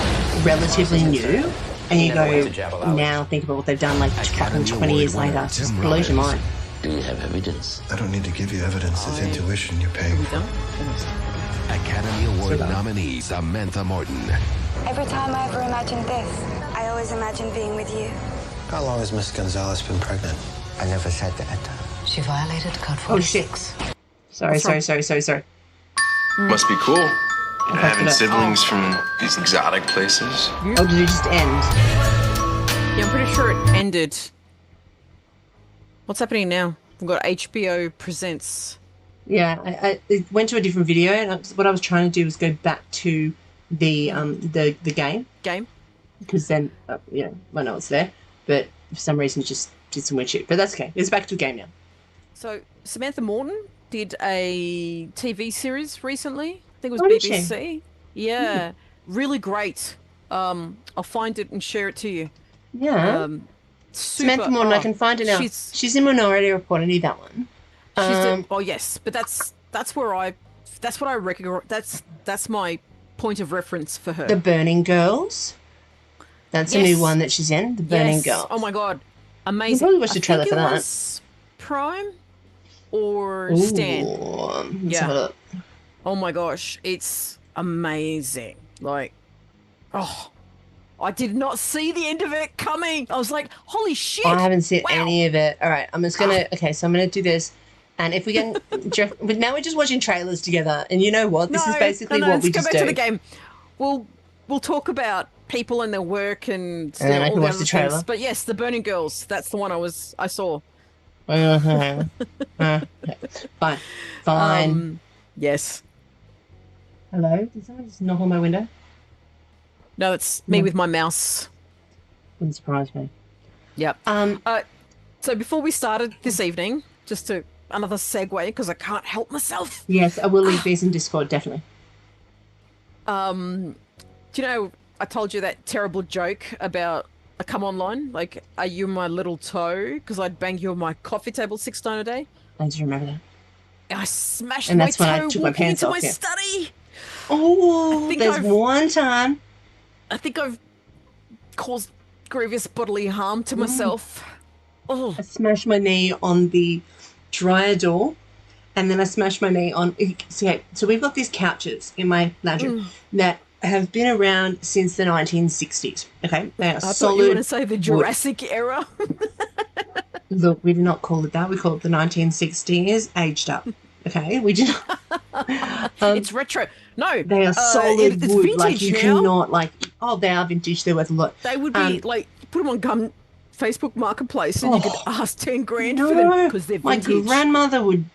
relatively new, and you go, now think about what they've done like fucking 20 years later. It just blows your mind. Do you have evidence? I don't need to give you evidence. It's intuition you're paying for. Academy Award nominee Samantha Morton. Every time I ever imagined this, I always imagined being with you. How long has Miss Gonzalez been pregnant? I never said that. She violated Code Oh shit. Sorry. Must be cool. You know, having it up. siblings from these exotic places. Oh, did it just end? Yeah, I'm pretty sure it ended. What's happening now? We've got HBO Presents. Yeah, I it went to a different video, and what I was trying to do was go back to the game, because then you know I know it's there, but for some reason it just did some weird shit. But that's okay. It's back to the game now. So Samantha Morton did a TV series recently. I think it was Oh, did she? BBC. Yeah, really great. I'll find it and share it to you. Yeah. Super, Samantha Morton, I can find it now. She's in Minority Report. I knew that one. Oh yes, but that's what I recognize. That's my point of reference for her. The Burning Girls. That's a new one that she's in. The Burning Girls. Oh my god, amazing! You probably watched the I trailer think for it that. was Prime or Stan. Let's have a look. Oh my gosh, it's amazing! Like, oh, I did not see the end of it coming. I was like, holy shit! I haven't seen wow. any of it. All right, I'm just gonna. Okay, so I'm gonna do this. And if we can, but now we're just watching trailers together, and you know what? This is basically what let's we go just back do. to the game. We'll talk about people and their work and then I all can the watch other the trailer. things. But yes, the Burning Girls. That's the one I saw. Fine. Yes. Hello? Did someone just knock on my window? No, it's me with my mouse. Wouldn't surprise me. Yep. So before we started this evening, just to another segue because I can't help myself. Yes, I will leave these in Discord, definitely. Do you know I told you that terrible joke about I come online? Like, are you my little toe? Because I'd bang you on my coffee table 6 times a day. I just remember that. And I smashed And my that's when I toe took my walking pants into off, my yeah. study. Oh, there's one time. I think I've caused grievous bodily harm to myself. Oh, I smashed my knee on the dryer door, and then I smashed my knee on. So we've got these couches in my lounge room that have been around since the 1960s. Okay, they are I thought solid. you were going to say the wood. Jurassic era. Look, we do not call it that. We call it the 1960s aged up. Okay, we do not. It's retro. No, They are solid it's wood. vintage Like you now. cannot like. Oh, they are vintage. They're worth a lot. They would be like put them on Facebook Marketplace, and you could ask 10 grand for them because they're my vintage. grandmother would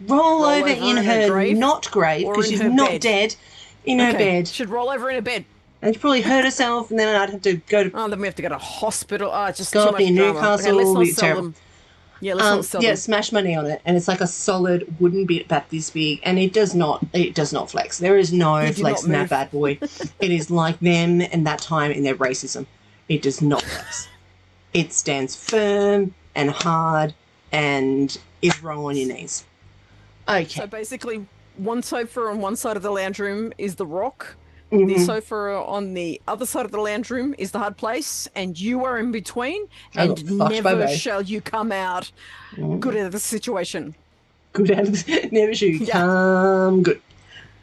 roll over in her grave not grave or because in she's her not bed. dead. In her bed, She'd roll over in her bed. and she'd probably hurt herself, and then I'd have to go to Oh, then we have to go to hospital. Oh, it's just go too up much in drama. Newcastle. Okay, let's it'll not be sell terrible. them. Yeah, let's not sell Yeah, them. smash money on it, and it's like a solid wooden bit about this big, and it does not flex. There is no They do flex not in that move. bad boy. It is like them and that time in their racism. It does not flex. It stands firm and hard and is wrong on your knees. Okay. So basically, one sofa on one side of the lounge room is the rock. Mm-hmm. The sofa on the other side of the lounge room is the hard place, and you are in between, I and got fucked by never both. shall you come out good out of the situation. Good at it. Never should Yeah. come good.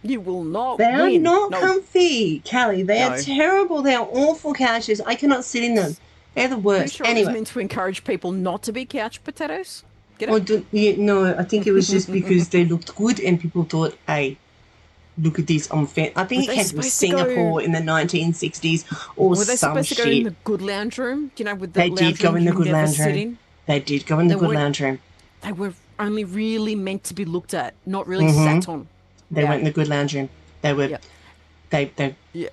You will not They are win. not No. comfy, Callie. They are No. terrible. They are awful couches. I cannot sit in them. They're the Pretty worst. sure it was Anyway. meant to encourage people not to be couch potatoes. Get it? Well, no, I think it was just because they looked good and people thought, hey, look at this. I think Were it they came from supposed to go- Singapore in the 1960s or Were they some supposed to go in shit. the good lounge room? Do you know, with the They lounge did go room in the you good never lounge sit room. in? They did go in the They good weren't- lounge room. They were only really meant to be looked at, not really Mm-hmm. sat on. They Yeah. went in the good lounge room. They were, Yeah. they, Yeah.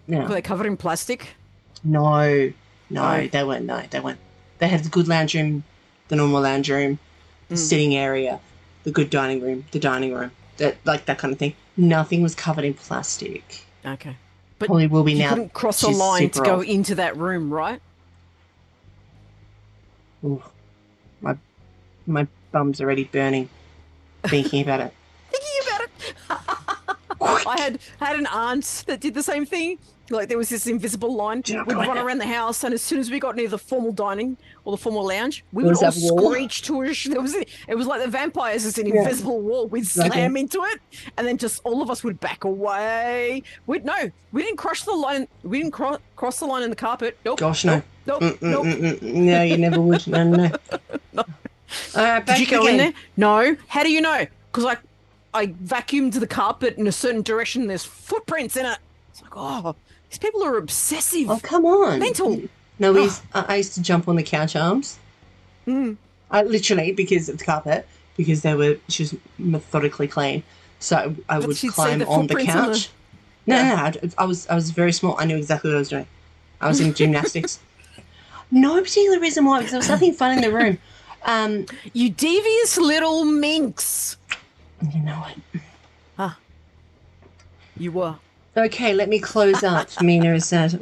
No. Were they covered in plastic? No, Oh. they weren't. No, they weren't. They had the good lounge room, the normal lounge room, the sitting area, the good dining room, that kind of thing. Nothing was covered in plastic. Okay. But Probably will be you now. couldn't cross a She's line to super go old. into that room, right? Ooh, my bum's already burning thinking about it. Thinking about it. I had an aunt that did the same thing. Like there was this invisible line. Do not We'd go in run there. around the house, and as soon as we got near the formal dining or the formal lounge, we There would was all that wall? screech to it. It was like the vampires, it's an invisible wall. We'd slam into it, and then just all of us would back away. We didn't cross the line. We didn't cross the line in the carpet. Nope. Gosh, no. Nope. Nope. No, you never would. No. Did you go in there? No. How do you know? Because I vacuumed the carpet in a certain direction. There's footprints in it. It's like, oh, these people are obsessive. Oh, come on. Mental. No, I used to jump on the couch arms. I literally, because of the carpet, because she was methodically clean. So I would she'd see climb the on the footprints on couch. No, I was very small. I knew exactly what I was doing. I was in gymnastics. No particular reason why, because there was nothing fun in the room. You devious little minx. You know it. You were. Okay, let me close up. Mina said,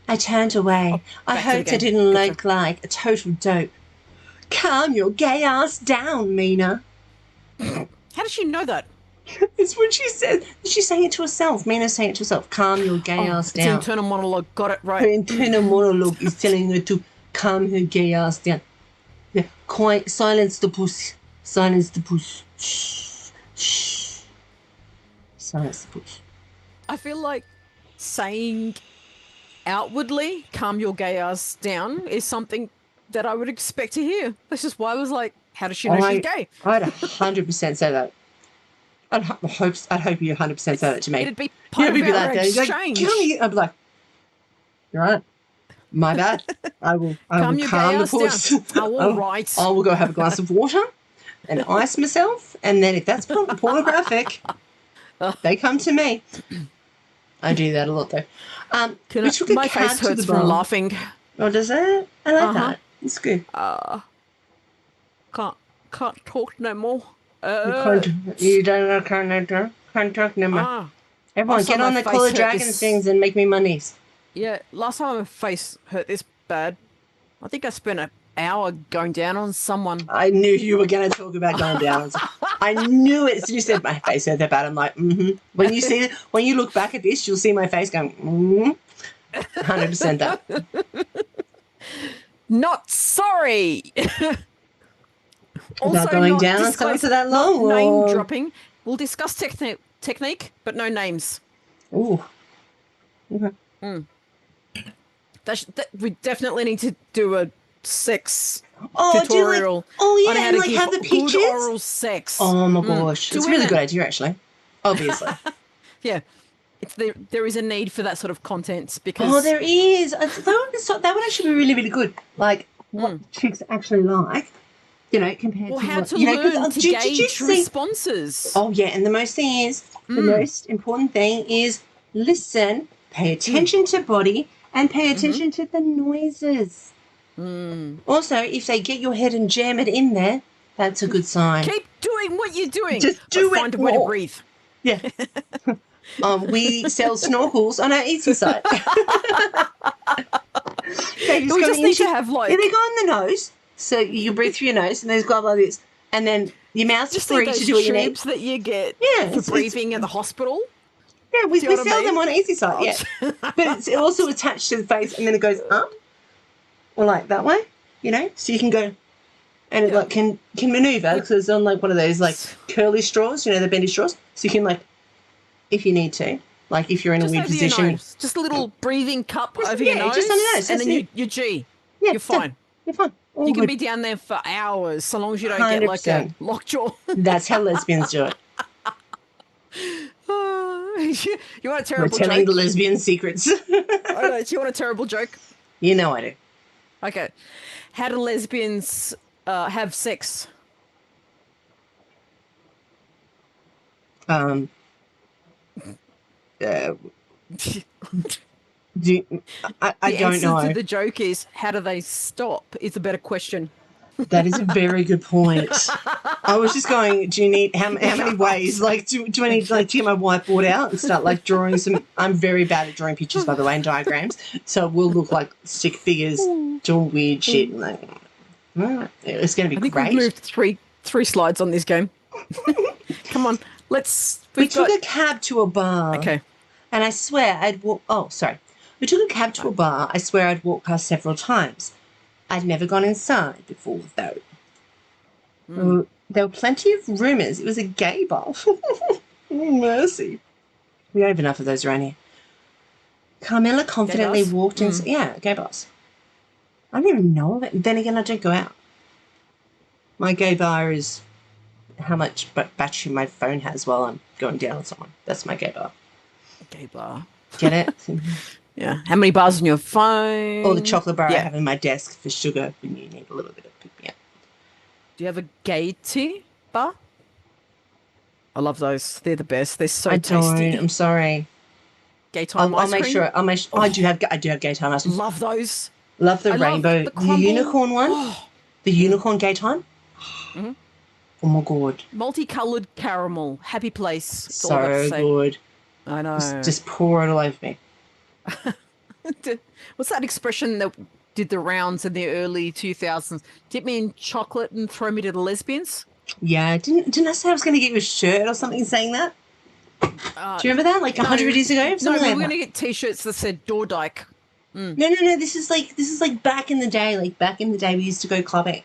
I turned away. I back to the hoped I game. didn't Gotcha. look like a total dope. Calm your gay ass down, Mina. How does she know that? It's what she said. She's saying it to herself. Mina's saying it to herself. Calm your gay ass It's an down. internal monologue. Got it Her right. internal monologue is telling her to calm her gay ass down. Yeah, quiet. Silence the puss. Silence the puss. Shh. Shh. Silence the puss. I feel like saying outwardly, calm your gay ass down, is something that I would expect to hear. That's just why I was like, how does she know she's gay? I'd 100% say that. I'd hope you 100% say that to me. It'd be part of our exchange. I'd be like, you're right. My bad. I will Calm will your calm gay the ass puss. down. Oh, all right. I will go have a glass of water and ice myself, and then if that's pornographic, they come to me. I do that a lot though. We took a my cab face to hurts the from bar. laughing. Oh, does it? I like that. It's good. Can't talk no more. You don't can't talk no more. Everyone, last get time on my the face Call of hurt Dragons this- things and make me monies. Yeah, last time my face hurt this bad, I think I spent an hour going down on someone. I knew you were going to talk about going down. I knew it. So you said my face hurt that bad. I'm like, When you look back at this, you'll see my face going, 100% that. Not sorry. About going down on someone for that long, Not name or- dropping. We'll discuss technique, but no names. Ooh. Okay. We definitely need to do a sex Oh, tutorial. yeah, on how and to like give have the good pictures. oral sex. Oh my gosh, To it's a really women. good idea, actually. Obviously. Yeah, there is a need for that sort of content because There is. That would actually be really, really good. Like what chicks actually like, compared well, to how what, to 'cause, learn to did you gauge see- responses. Oh yeah, and the most important thing is listen, pay attention to body, and pay attention to the noises. Also, if they get your head and jam it in there, that's a good sign. Keep doing what you're doing. Just do but it Find a way to more. breathe. Yeah. We sell snorkels on our Etsy site. They We just need to have, like- they go in the nose, so you breathe through your nose, and there's go up like this, and then your mouth's Just free like to those do what you need. tubes that you get Yeah, for it's- breathing at the hospital. Yeah, we Do you know what I sell mean? them on Etsy site. Yeah, but it's also attached to the face, and then it goes up, or like that way, so you can go. And it like can maneuver because it's on like one of those like curly straws, the bendy straws. So you can like, if you need to, like if you're in Just a weird over your position, nose. Just a little breathing cup over your nose. just on your nose, And that's then it. your G. yeah, You're fine. You're fine. All You can good. be down there for hours so long as you don't get like a 100%. lockjaw. That's how lesbians do it. You want a We're terrible telling the joke? lesbian secrets. I know, do you want a terrible joke? You know I do. Okay. How do lesbians have sex? I don't know. To the joke is, how do they stop? Is a better question. That is a very good point. I was just going, do you need how many ways? Like, do I need like to get my whiteboard out and start like drawing some? I'm very bad at drawing pictures, by the way, and diagrams. So it will look like stick figures doing weird shit. Like, it's going to be I think great. we've moved three slides on this game. Come on, let's. We took a cab to a bar. Okay. And I swear I'd walk. Oh, sorry. We took a cab to a bar. I swear I'd walked past several times. I'd never gone inside before, though. There were plenty of rumours. It was a gay bar. Mercy. We don't have enough of those around here. Carmela confidently walked in. Yeah, gay bars. I don't even know of it. Then again, I don't go out. My gay bar is how much battery my phone has while I'm going down on someone. That's my gay bar. Gay bar. Get it? Yeah. How many bars on your phone? Or the chocolate bar I have in my desk for sugar when you need a little bit of pick-me-up. Do you have a gay tea bar? I love those. They're the best. They're so tasty. I don't. I'm sorry. Gay time ice I'll make cream? sure. I'll make sure. Oh, I do have gay time ice cream. Love those. Love the rainbow. The unicorn one. Oh. The unicorn gay time. Mm-hmm. Oh my god. Multicolored caramel. Happy place. That's all I got So to say. good. I know. Just pour it all over me. What's that expression that did the rounds in the early 2000s? Dip me in chocolate and throw me to the lesbians? Yeah, didn't I say I was going to get you a shirt or something saying that? Do you remember that? Like 100 years ago? No, we were going to get T-shirts that said door dyke. No. This is like back in the day. Like back in the day, we used to go clubbing.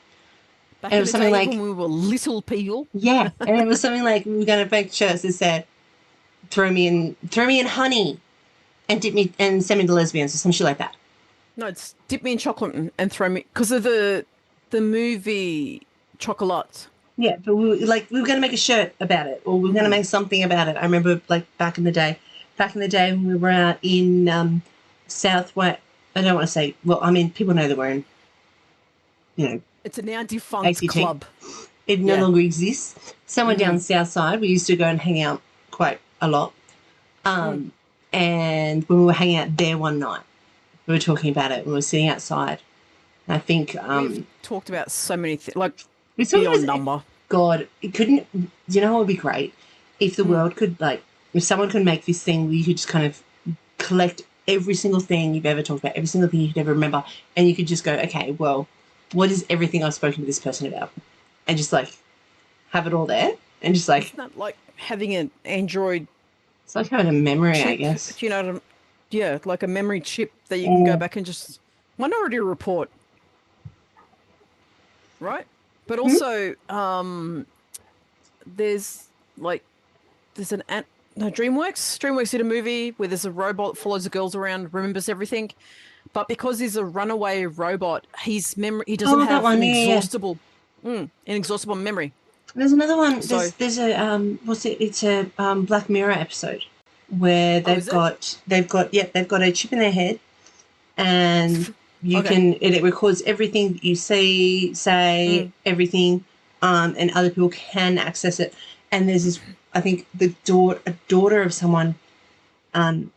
Back and in it was the something day like when we were little people. Yeah, and it was something like we were going to make shirts that said, "Throw me in honey, and dip me and send me to lesbians" or some shit like that. No, it's dip me in chocolate and throw me because of the movie Chocolat. Yeah, but we were going to make a shirt about it, or we were going to make something about it. I remember like back in the day when we were out in Southwest. I don't want to say. Well, I mean, people know that we're in. You know, it's a now defunct ACT. club. It no longer exists. Somewhere down the south side, we used to go and hang out quite a lot. And when we were hanging out there one night, we were talking about it. We were sitting outside. And I think we've talked about so many things, like we beyond number. God, it couldn't. You know what would be great if the world could if someone could make this thing where you could just kind of collect every single thing you've ever talked about, every single thing you could ever remember, and you could just go, okay, well, what is everything I've spoken to this person about, and just like have it all there, and just like. Isn't that like having an Android? It's like having a memory, chip, I guess. You know, yeah, like a memory chip that you can go back and just Minority Report, right? But also, there's an DreamWorks. DreamWorks did a movie where there's a robot that follows the girls around, remembers everything, but because he's a runaway robot, his memory he doesn't have an inexhaustible memory. There's another one. So, there's a It's a Black Mirror episode where they've got a chip in their head, and you can it records everything that you say everything, and other people can access it. And there's this, I think a daughter of someone,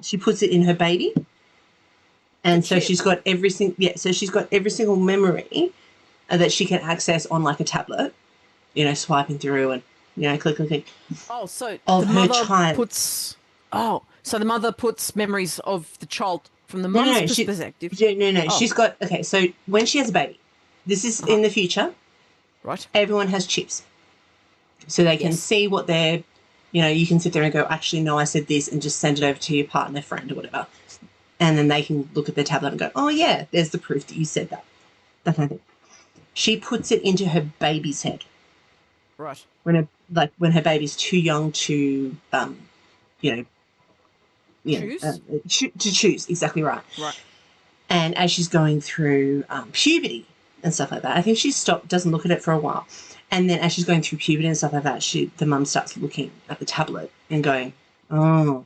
she puts it in her baby, and so she's got she's got every single memory that she can access on like a tablet. You know, swiping through and, you know, click. Oh, so of the her mother child. So the mother puts memories of the child from the mother's perspective. No. Oh. She's got, okay, so when she has a baby, this is in the future. Right. Everyone has chips. So they can see what they're, you know, you can sit there and go, actually, no, I said this, and just send it over to your partner, friend, or whatever. And then they can look at their tablet and go, oh, yeah, there's the proof that you said that. That kind of thing. She puts it into her baby's head. Right. When her baby's too young to, to choose, exactly right. Right. And as she's going through puberty and stuff like that, I think she doesn't look at it for a while, and then as she's going through puberty and stuff like that, the mum starts looking at the tablet and going, you know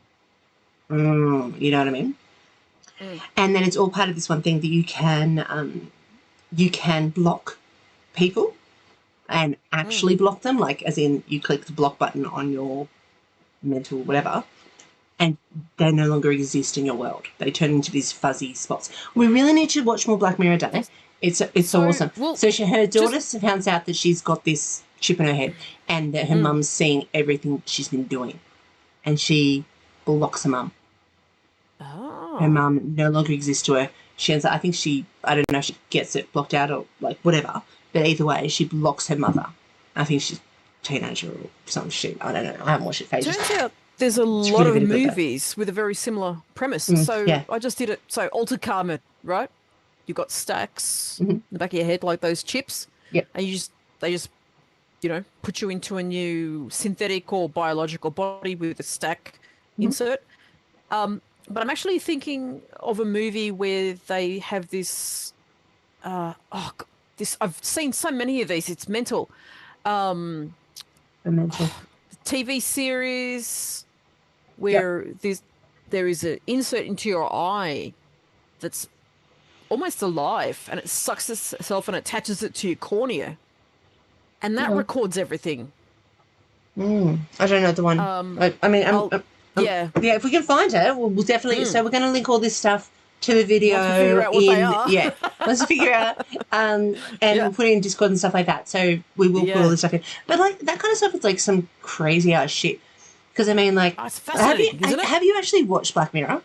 what I mean? And then it's all part of this one thing that you can block people. And actually block them, like as in you click the block button on your mental whatever, and they no longer exist in your world. They turn into these fuzzy spots. We really need to watch more Black Mirror, Day. It's so awesome. Well, so her daughter finds out that she's got this chip in her head and that her mum's seeing everything she's been doing, and she blocks her mum. Oh. Her mum no longer exists to her. She ends up, I don't know if she gets it blocked out or like whatever, but either way, she blocks her mother. I think she's a teenager or some shit. I don't know. I haven't watched it for ages. Turns out there's a lot of movies with a very similar premise. I just did it. So Altered Carbon, right? You've got stacks in the back of your head, like those chips. Yep. And they just, put you into a new synthetic or biological body with a stack insert. But I'm actually thinking of a movie where they have this. I've seen so many of these. It's mental. TV series where there is an insert into your eye that's almost alive, and it sucks itself and attaches it to your cornea, and that records everything. I don't know the one. If we can find it, we'll definitely. So we're going to link all this stuff to the video. Once we figure out what they are. Yeah, once we figure out, and we'll put it in Discord and stuff like that. So we will put all this stuff in. But like that kind of stuff is like some crazy ass shit. Because I mean, like, it's fascinating, isn't it? Have you actually watched Black Mirror?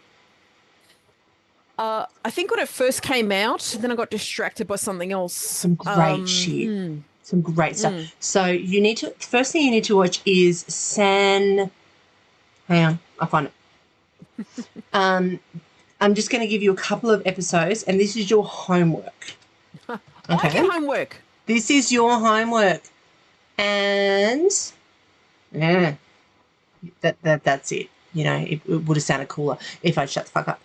I think when it first came out, then I got distracted by something else. Some great shit. Some great stuff. So you need to. The first thing you need to watch is Hang on, I'll find it. I'm just going to give you a couple of episodes, and this is your homework. Okay. I get homework. This is your homework, and that's it. It would have sounded cooler if I'd shut the fuck up,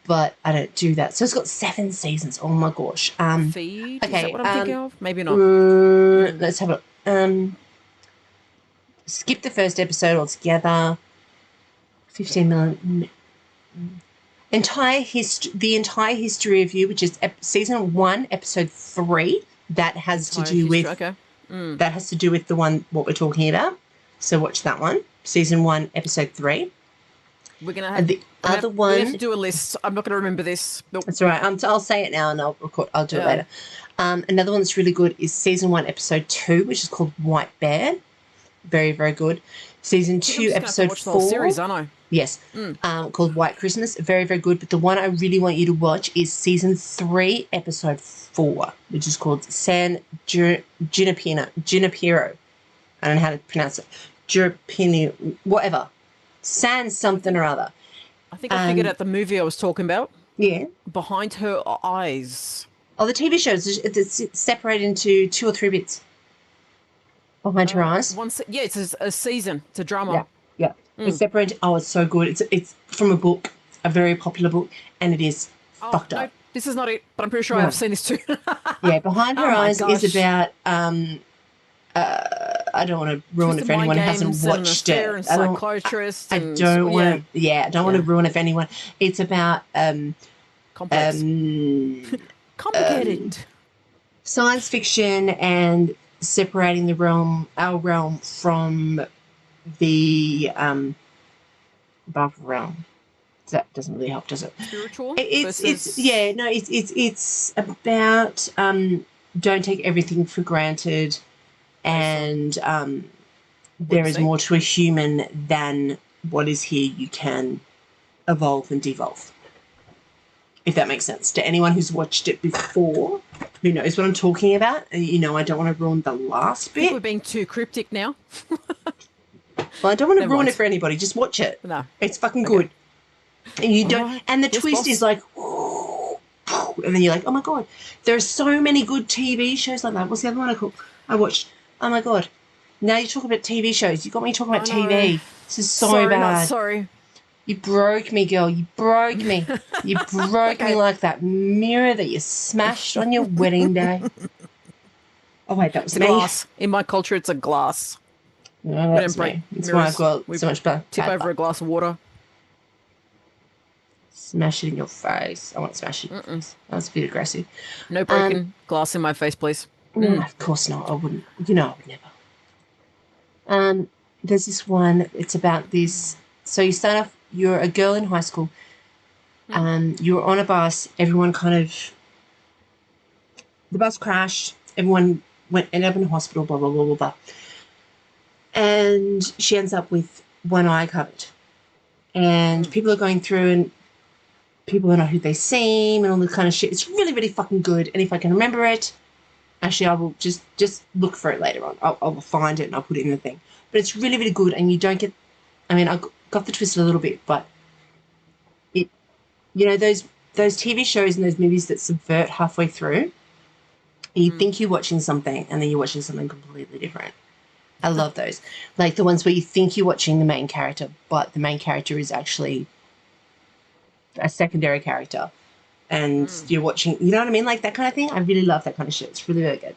but I don't do that. So it's got 7 seasons. Oh my gosh. Feed. Okay. Is that what I'm thinking of? Maybe not. Let's have a skip the first episode altogether. 15 million. The entire history of you, which is season 1, episode 3. That has to do with that has to do with the one what we're talking about. So watch that one. Season 1, episode 3. We're gonna have the other one. We have to do a list. I'm not gonna remember this. Nope. That's all right. I'll say it now and I'll record. I'll do it later. Another one that's really good is season 1, episode 2, which is called White Bear. Very, very good. Season 2, episode 4. Series, aren't I? Yes. Called White Christmas. Very, very good. But the one I really want you to watch is season 3, episode 4, which is called San Junipero. I don't know how to pronounce it. Junipero, whatever. San something or other. I think I figured out the movie I was talking about. Yeah. Behind Her Eyes. Oh, the TV shows. It's separated into 2 or 3 bits. Behind Her Eyes. It's a season. It's a drama. Yeah. It's separated. Oh, it's so good. It's from a book, a very popular book, and it is fucked up. This is not it, but I'm pretty sure I've seen this too. Yeah, Behind Her Eyes is about I don't want to ruin it for anyone who hasn't watched it. And psychiatrist. I don't want to ruin it for anyone. It's about complex. Complicated. Science fiction and separating our realm from the above realm. That doesn't really help, does it? Spiritual. It's about don't take everything for granted, and there is more to a human than what is here. You can evolve and devolve. If that makes sense to anyone who's watched it before, who knows what I'm talking about. I don't want to ruin the last bit. We're being too cryptic now. Well, I don't want to ruin it for anybody. Just watch it. No, it's fucking good. And you don't. Right. And the twist is like, and then you're like, oh my god, there are so many good TV shows like that. What's the other one I watched? Oh my god, now you're talking about TV shows. You got me talking about TV. This is so bad. Sorry. You broke me, girl. You broke me. You broke me like that mirror that you smashed on your wedding day. Oh wait, that was me. Glass. In my culture, it's a glass. No, that's me. That's why I've got so much bad. Tip over a glass of water. Smash it in your face. I want to smash it. That was a bit aggressive. No broken glass in my face, please. Of course not. I wouldn't. I would never. There's this one. It's about this. So you start off you're a girl in high school. You're on a bus. Everyone the bus crashed. Everyone ended up in the hospital. Blah blah blah blah blah. And she ends up with one eye covered. And people are going through, and people don't know who they seem, and all this kind of shit. It's really really fucking good. And if I can remember it. Actually, I will just look for it later on. I'll find it and I'll put it in the thing. But it's really, really good, and you don't get... I mean, I got the twist a little bit, but it... You know, those TV shows and those movies that subvert halfway through, you think you're watching something, and then you're watching something completely different. I love those. Like the ones where you think you're watching the main character, but the main character is actually a secondary character. And you're watching, you know what I mean? Like that kind of thing. I really love that kind of shit. It's really, really good.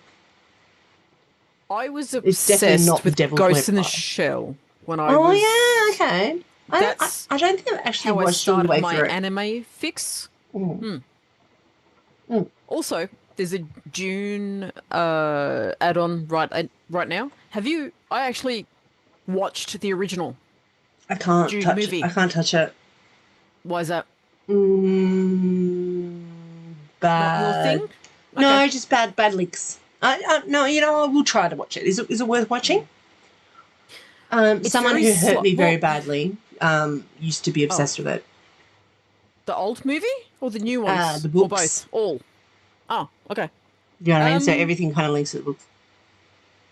I was It's definitely obsessed not with Devil's Ghost in the Wear Prada. Shell when I Oh, was... yeah, okay. I don't think I've actually how I watched all the started way my through it. anime fix. Also, there's a Dune add-on right now. Have you... I actually watched the original. I can't Dune touch movie. it. I can't touch it. Why is that? Bad. Not your thing? No, Okay. just bad links. No, you know, I will try to watch it. Is it worth watching? Someone very who hurt me very well- badly used to be obsessed with it. The old movie or the new ones? The Or books. both? All. Oh, okay. You know what I mean? So Um, everything kind of links to the books.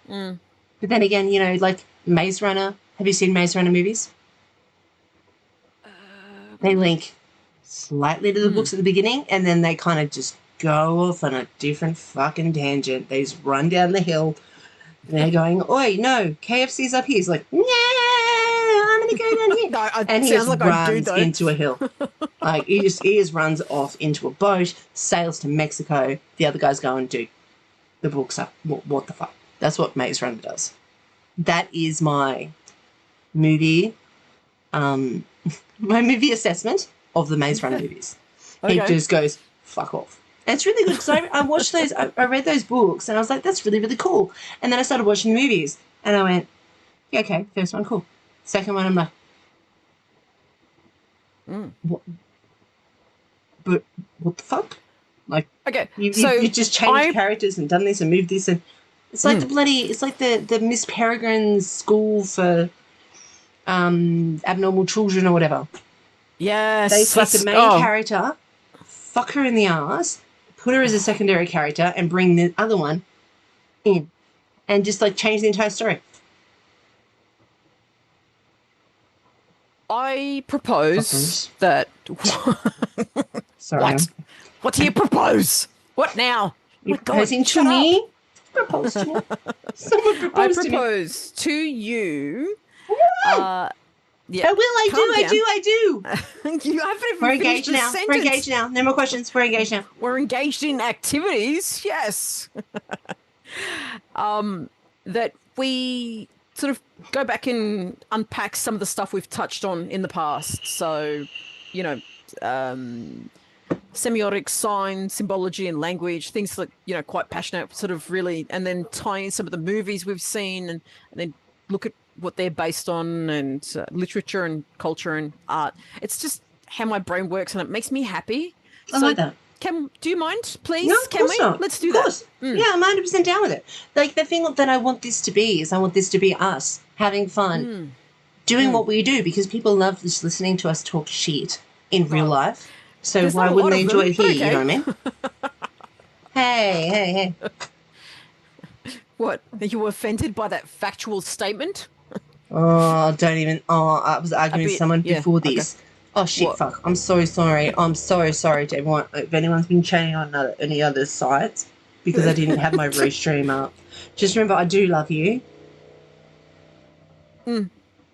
But then again, you know, like Maze Runner. Have you seen Maze Runner movies? They link slightly to the books at the beginning, and then they kind of just go off on a different fucking tangent. They just run down the hill. And they're going, oi, no, KFC's up here. He's like, yeah, I'm going to go down here. No, And he sounds just like I do runs though. into a hill. Like, he just runs off into a boat, sails to Mexico. The other guys go and do the books up. What the fuck? That's what Maze Runner does. That is my movie, my movie assessment of the Maze Runner movies. He Okay. just goes, fuck off. And it's really good because I watched those, I read those books and I was like, that's really, really cool. And then I started watching the movies and I went, yeah, okay, first one, cool. Second one, I'm like, what? But what the fuck? Like, Okay, you so just changed characters and done this and moved this and it's like it's like the Miss Peregrine's school for abnormal children or whatever. Yes, They take the that's- main character, fuck her in the ass, put her as a secondary character, and bring the other one in, and just like change the entire story. I propose that. Sorry, What? What do you propose? What now? You're My God, proposing to shut up. me? Propose to me? Someone I proposed to me. propose to you. Yeah. I will. I Calm down. do. You haven't even We're finished engaged the now. sentence. We're engaged now. No more questions. We're engaged now. We're engaged in activities. Yes. That we sort of go back and unpack some of the stuff we've touched on in the past. So, you know, semiotics, sign, symbology, and language, things that, you know, quite passionate, sort of really, and then tie in some of the movies we've seen and then look at what they're based on and literature and culture and art. It's just how my brain works and it makes me happy. I like that. Do you mind, please? No, of Can course we? not. Let's do of that. course. Yeah, I'm 100% down with it. Like, the thing that I want this to be is I want this to be us having fun, doing what we do, because people love just listening to us talk shit in real life. So There's why not a wouldn't lot they of enjoy them, it here? but You know what I mean? Hey. What? Are you offended by that factual statement? Oh, don't even. Oh, I was arguing with bit, someone yeah, before okay. this. Oh, shit, What? fuck. I'm so sorry. I'm so sorry to everyone. If anyone's been chatting on any other sites because I didn't have my restream up. Just remember, I do love you. I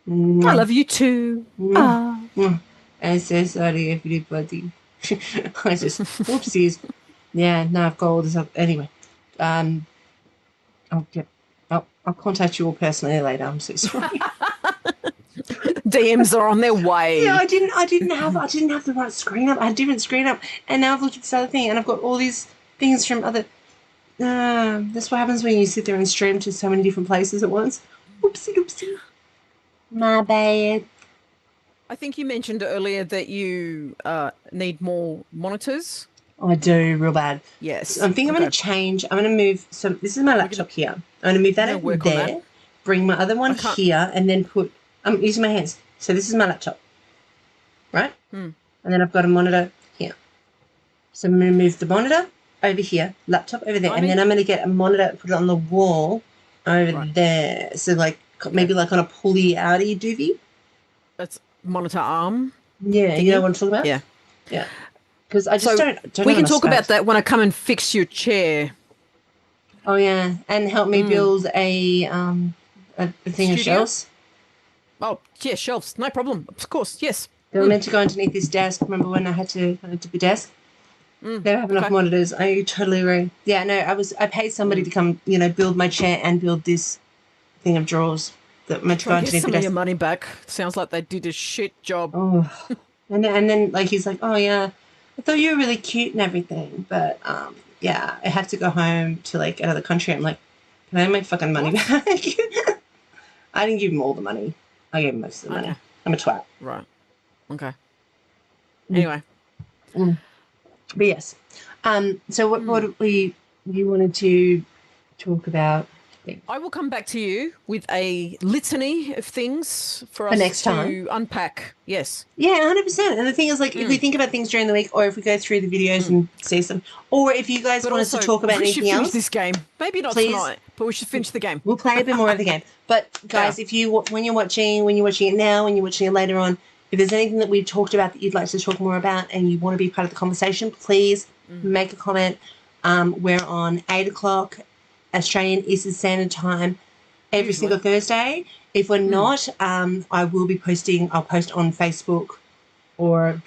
love you too. I'm so sorry, everybody. I just, whoopsies. Yeah, no, I've got all this up. Anyway, I'll contact you all personally later. I'm so sorry. DMs are on their way. Yeah, I didn't have the right screen up. I had a different screen up, and now I've looked at this other thing, and I've got all these things from other. That's what happens when you sit there and stream to so many different places at once. Oopsie. My bad. I think you mentioned earlier that you need more monitors. I do, real bad. Yes. So I think I'm going to change. I'm going to move. So this is my laptop here. I'm going to move that over there. Bring my other one here, and then put. I'm using my hands. So this is my laptop, right? And then I've got a monitor here. So I'm going to move the monitor over here, laptop over there, and then I'm going to get a monitor, put it on the wall over there. So like maybe like on a pulley outy doobie. That's monitor arm. Yeah, you know what I'm talking about? Yeah. Yeah. Because I just don't we can talk about that when I come and fix your chair. Oh yeah, and help me build a thing of shelves. Oh yeah, shelves, no problem. Of course, yes. They were meant to go underneath this desk. Remember when I had to the desk? They don't have enough monitors. I totally agree. Yeah, no, I paid somebody to come, build my chair and build this thing of drawers that meant to go underneath the some desk. of your money back. Sounds like they did a shit job. Oh, and then like he's like, oh yeah, I thought you were really cute and everything, but yeah, I have to go home to like another country. I'm like, can I have my fucking money back? I didn't give him all the money. I gave him most of the money. I'm a twat. Right. Okay. Anyway. But yes. So what we wanted to talk about? I will come back to you with a litany of things for us next to time. unpack. Yes. Yeah, 100%. And the thing is, like, if we think about things during the week, or if we go through the videos and see some, or if you guys want us to talk about anything else, we should finish this game. Maybe not tonight, but we should finish the game. We'll play a bit more of the game. But guys, if you when you're watching it now, when you're watching it later on, if there's anything that we've talked about that you'd like to talk more about and you want to be part of the conversation, please make a comment. We're on 8 o'clock Australian Eastern Standard Time every single Thursday. If we're not, I will be posting. I'll post on Facebook, or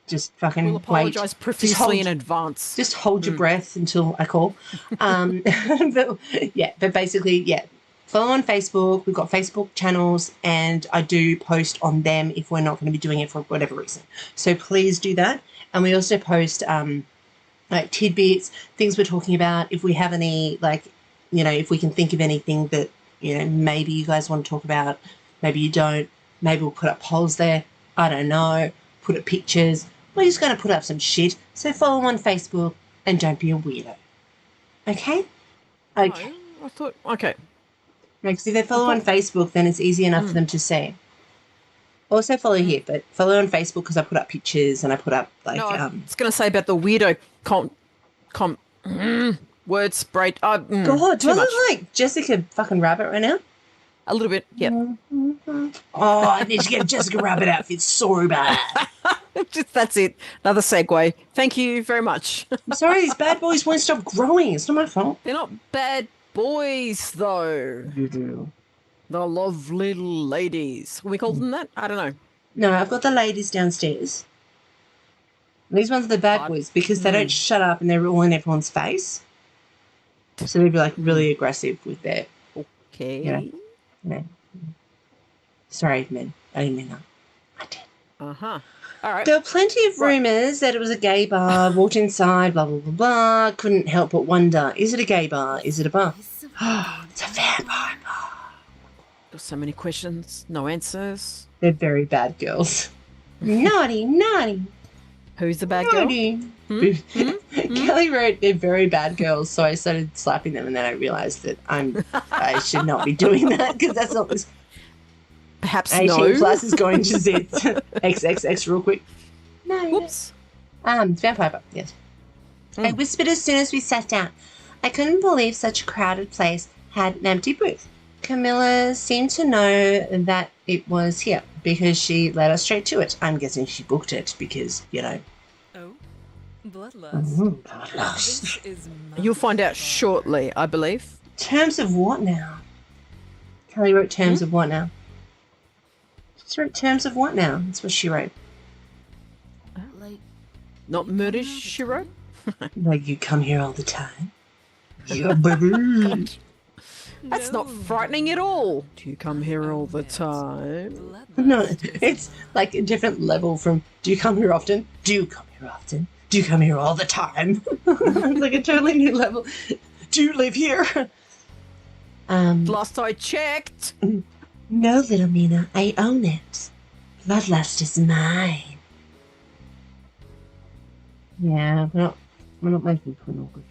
just fucking we'll apologise profusely in advance. Just hold your breath until I call. But basically, follow on Facebook. We've got Facebook channels, and I do post on them if we're not going to be doing it for whatever reason. So please do that. And we also post like tidbits, things we're talking about. If we have any, like, if we can think of anything that, maybe you guys want to talk about, maybe you don't, maybe we'll put up polls there. I don't know. Put up pictures. We're just going to put up some shit. So follow on Facebook and don't be a weirdo. Okay? Okay. No, I thought, okay. Because if they follow on Facebook, then it's easy enough for them to see. Also follow here, but follow on Facebook because I put up pictures and I put up like. No, I was going to say about the weirdo word sprayed. God, do I look like Jessica fucking Rabbit right now? A little bit, yep. Oh, I need to get a Jessica Rabbit outfit so bad. That's it. Another segue. Thank you very much. I'm sorry, these bad boys won't stop growing. It's not my fault. They're not bad boys, though. You do. The lovely ladies. Can we call them that? I don't know. No, I've got the ladies downstairs. These ones are the bad boys because they don't shut up and they're all in everyone's face. So they'd be like really aggressive with their. Okay. Sorry, men. I didn't mean that. I did. All right. There were plenty of rumours that it was a gay bar. Walked inside, blah, blah, blah, blah. Couldn't help but wonder, is it a gay bar? Is it a bar? It's a vampire bar. There's so many questions, no answers. They're very bad girls. Naughty, naughty. Who's the bad girl? Kelly wrote they're very bad girls, so I started slapping them, and then I realised that I should not be doing that because that's not this. Perhaps 18 plus is going to Z XXX real quick. No. Whoops. Vampire bar, yes. I whispered as soon as we sat down. I couldn't believe such a crowded place had an empty booth. Camilla seemed to know that it was here because she led us straight to it. I'm guessing she booked it because, Oh, bloodlust. This is You'll find out shortly, I believe. Terms of what now? Kelly wrote terms of what now? She wrote terms of what now? That's what she wrote. Not murder, she wrote? Like you come here all the time? Yeah, baby. That's not frightening at all. Do you come here all the time? No, it's like a different level from do you come here often? Do you come here often? Do you come here all the time? It's like a totally new level. Do you live here? Last I checked. No, little Mina, I own it. Bloodlust is mine. Yeah, we're not making pornography.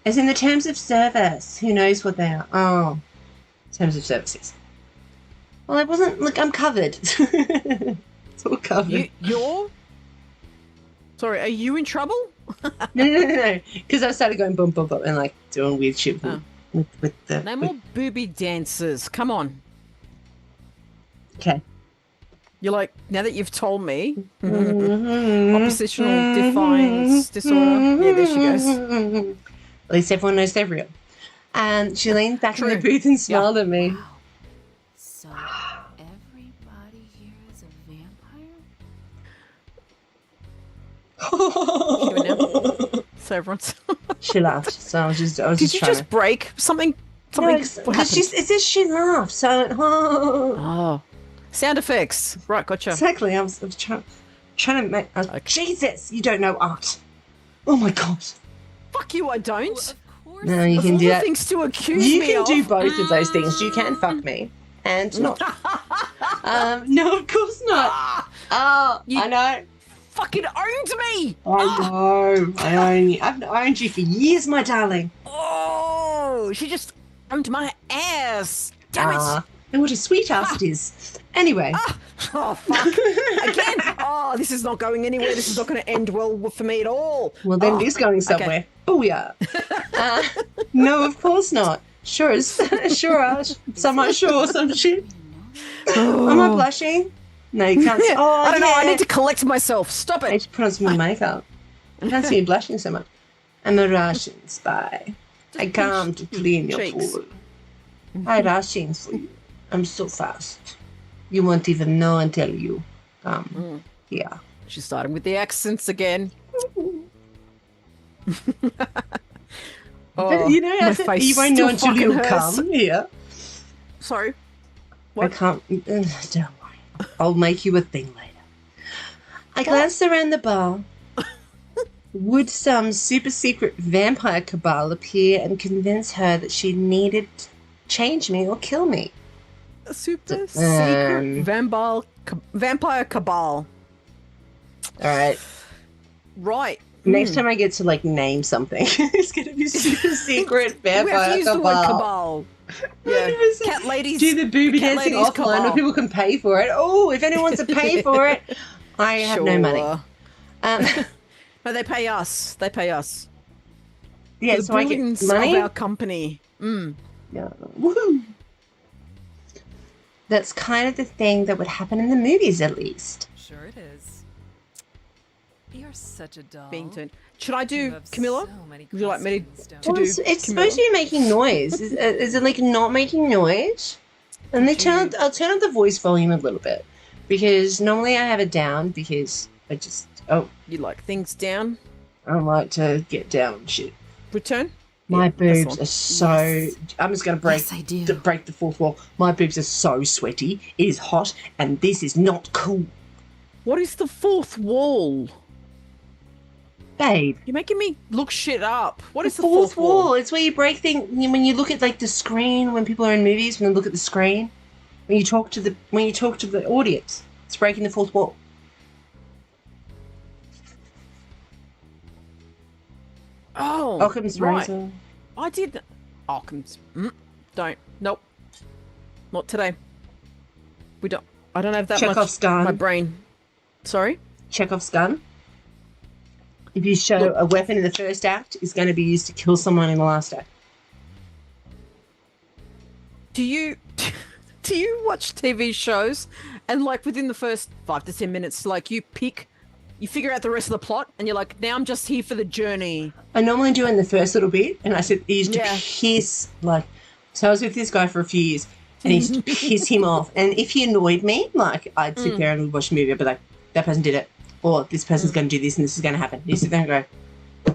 As in the terms of service. Who knows what they are? Oh, terms of services. Well, it wasn't. Look, I'm covered. It's all covered. You're? Sorry, are you in trouble? No. Because I started going boom, boom, boom, and like doing weird shit with the. No more booby dancers. Come on. Okay. You're like, now that you've told me, oppositional defiance disorder. Yeah, there she goes. At least everyone knows they're real. And she leaned back in the booth and smiled at me. Wow. So everybody here is a vampire? So everyone's. She laughed. So I was just Did you trying just break something? No, What because happened? it says she laughed. So I went, Oh, sound effects. Right, gotcha. Exactly. I was trying to make. Jesus, you don't know art. Oh my god. Fuck you, I don't. Of course. No, you Of can all do the that. things to accuse You me can of. do both of those things. You can fuck me and not. No, of course not. Oh, You- I know. Fucking owned me. I know. I own you. I've owned you for years, my darling. Oh, she just owned my ass. Damn it. And what a sweet ass it is. Anyway. Oh, fuck. Again. Oh, this is not going anywhere. This is not going to end well for me at all. Well, then it is going somewhere. Booyah. No, of course not. Sure are. Some might sure, some shit. Am I blushing? No, you can't. Yeah, Oh, I don't know. yeah. I need to collect myself. Stop I it. need to put on some more makeup. I can't see you blushing so much. I'm a Russian spy. I come to clean your cheeks. pool. I rushing for you. I'm so fast. You won't even know until you come here. She's starting with the accents again. But you know, my I said, face you won't know still until you fucking hurts. come here. Sorry. I What? can't. Don't worry. I'll make you a thing later. I glanced around the bar. Would some super secret vampire cabal appear and convince her that she needed to change me or kill me? A super secret vampire cabal. All right. Right. Next time I get to like name something, it's gonna be super secret We have to vampire use the word cabal. cabal. Yeah. Cat ladies. Do the booby cat dancing ladies offline where cabal. people can pay for it. Oh, if anyone wants to pay for it, I have no money. Sure. No, they pay us. They pay us. Yeah, The so I get brilliance money. of our company. Yeah. Woohoo! That's kind of the thing that would happen in the movies, at least. Sure it is. You're such a doll. Being turned. Should I You do have Camilla? so many Would you like me costumes, don't to Well, do? it's Camilla? supposed to be making noise. Is it like not making noise? And I'll turn up the voice volume a little bit because normally I have it down because I just You like things down? I don't like to get down and shit. Return? My Yeah, that's boobs the are so. I'm just gonna break Yes, I do. break the fourth wall. My boobs are so sweaty. It is hot, and this is not cool, What is the fourth wall? babe. You're making me look shit up. What is the Fourth wall. It's where you break things when you look at like the screen when people are in movies. When they look at the screen, when you talk to the audience, it's breaking the fourth wall. Oh, Occam's right. razor. I did. Occam's. Don't. Nope. Not today. We don't. I don't have that Chekhov's much. gun. My brain. Sorry. Chekhov's gun. If you show a weapon in the first act, it's going to be used to kill someone in the last act. Do you watch TV shows and like within the first 5 to 10 minutes, like you figure out the rest of the plot and you're like, now I'm just here for the journey. I normally do in the first little bit, and I said he used to Yeah. piss like. So I was with this guy for a few years, and he used to piss him off. And if he annoyed me, like I'd sit there and we'd watch a movie, I'd be like, that person did it, or this person's going to do this, and this is going to happen. You sit there and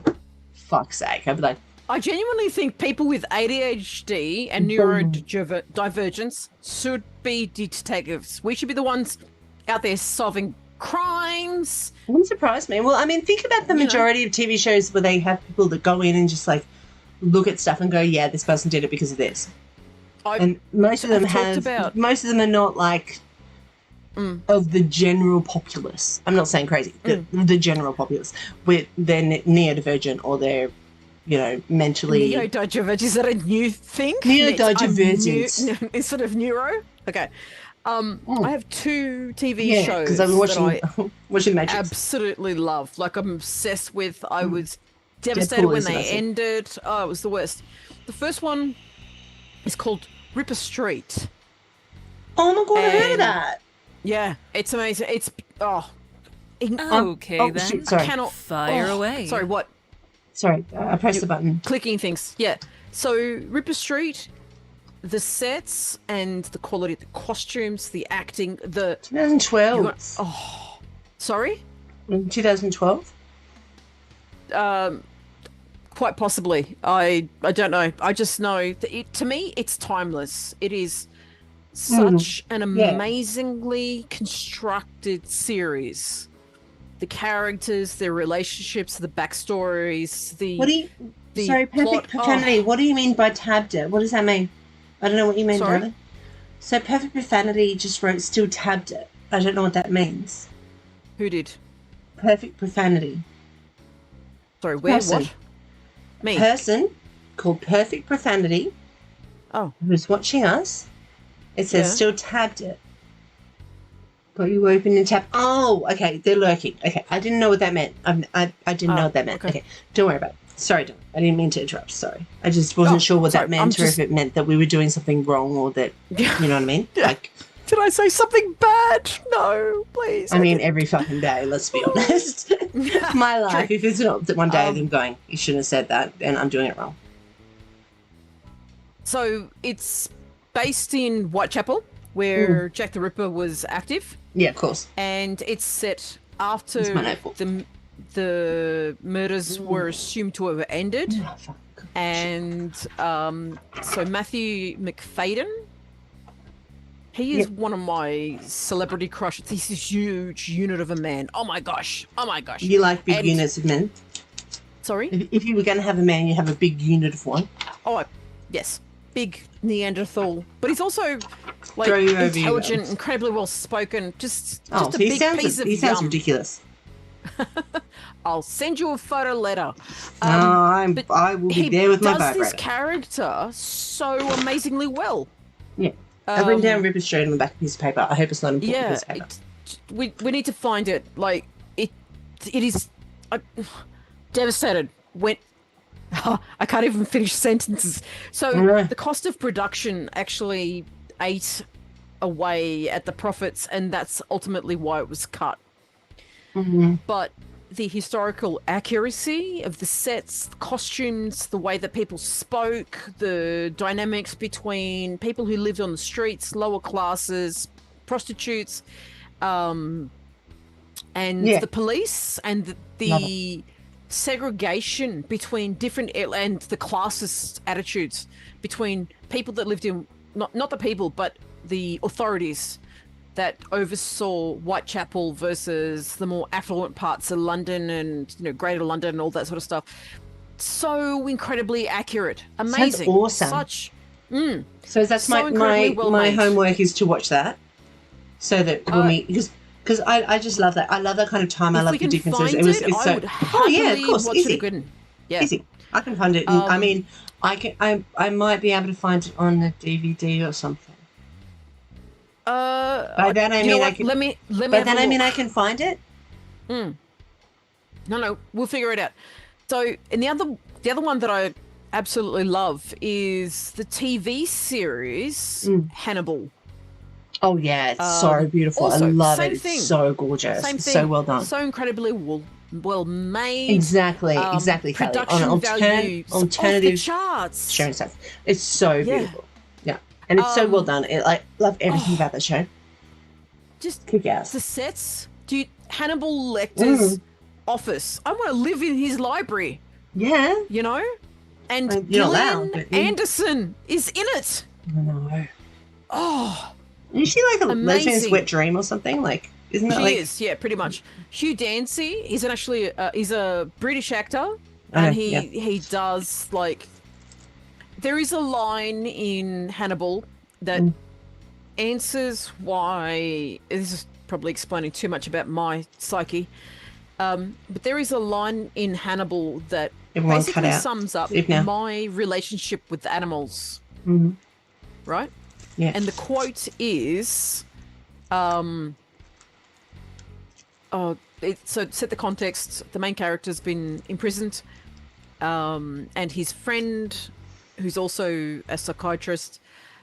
go, fuck's sake. I'd be like, I genuinely think people with ADHD and neurodivergence should be detectives. We should be the ones out there solving crimes. it wouldn't surprise me. Well, I mean, think about the majority of TV shows where they have people that go in and just like look at stuff and go, yeah, this person did it because of this. And most of them I've talked about- most of them are not like of the general populace. I'm not saying crazy. The general populace, where they're neurodivergent or they're, mentally Neurodivergent, is that a new thing? Neurodivergent instead of neuro. Okay. I have 2 TV shows because I'm watching that I watching Matrix. absolutely love. Like I'm obsessed with. I was devastated when they ended. Oh, it was the worst. The first one is called Ripper Street. Oh my god, I heard of that. Yeah, it's amazing. It's Okay, then. Shoot, sorry. I cannot Fire away. Sorry, what? Sorry, I pressed the button. Clicking things. Yeah. So Ripper Street, the sets and the quality, the costumes, the acting, the 2012. Sorry? 2012. Quite possibly. I don't know. I just know that to me it's timeless. It is such an amazingly constructed series. The characters, their relationships, the backstories, Sorry, perfect profanity. What do you mean by tabbed it? What does that mean? I don't know what you mean, Sorry? darling. So perfect profanity just wrote still tabbed it. I don't know what that means. Who did? Perfect profanity. Sorry, where? Person. What? Me. Person called Perfect Profanity. Oh. Who's watching us? It says still tabbed it. Got you open and tab. Oh, okay. They're lurking. Okay, I didn't know what that meant. I didn't know what that meant. Okay, don't worry about it. Sorry, I didn't mean to interrupt. Sorry, I just wasn't sure what that meant, or if it meant that we were doing something wrong, or that you know what I mean. Like, did I say something bad? No, please. I mean, every fucking day. Let's be honest. My life. If it's not one day of them going, you shouldn't have said that, then I'm doing it wrong. So it's based in Whitechapel, where Jack the Ripper was active. Yeah, of course. And it's set after the murders were assumed to have ended. And so Matthew McFadden, he is one of my celebrity crushes. He's this huge unit of a man. Oh my gosh. You like big units of men? Sorry? If you were going to have a man, you have a big unit of one. Oh, yes. Big Neanderthal. But he's also like intelligent, incredibly well spoken. Just a big piece of he sounds yum. ridiculous. I'll send you a photo later. I will be there with my vibrator. He does this character so amazingly well. Yeah. I've written down Ripper Street on the back of a piece of paper. I hope it's not important piece of paper. We need to find it. Like, it is devastated. I can't even finish sentences. So the cost of production actually ate away at the profits, and that's ultimately why it was cut. But the historical accuracy of the sets, the costumes, the way that people spoke, the dynamics between people who lived on the streets, lower classes, prostitutes, and the police, and the segregation between different and the classist attitudes between people that lived in not the people but the authorities that oversaw Whitechapel versus the more affluent parts of London and Greater London and all that sort of stuff. So incredibly accurate, amazing, sounds awesome. So that's my homework is to watch that, so that we'll meet because I just love that. I love that kind of time. I love the differences. It's so. Oh yeah, of course, easy. Easy. I can find it. I mean, I might be able to find it on the DVD or something. By that I mean I can. Let me. By that I mean I can find it. No, we'll figure it out. So, and the other one that I absolutely love is the TV series Hannibal. Oh yeah, it's so beautiful. Also, I love it. Thing. It's so gorgeous. Same thing. So well done. So incredibly well made. Exactly. Production On value alternative charts. Sharing stuff. It's so beautiful. Yeah, and it's so well done. I love everything about the show. Just kick ass. The sets. Hannibal Lecter's office. I want to live in his library. Yeah. And you're Gillian Anderson is in it. I know. Oh. Is she like a lesbian's wet dream or something? Like, isn't that She is, yeah, pretty much. Hugh Dancy, he's he's a British actor, and he does, like, there is a line in Hannibal that answers why. This is probably explaining too much about my psyche. But there is a line in Hannibal that Everyone cut basically out. sums up Sleep now. my relationship with animals. Mm-hmm. Right? Yeah. And the quote is, so set the context. The main character's been imprisoned, and his friend, who's also a psychiatrist,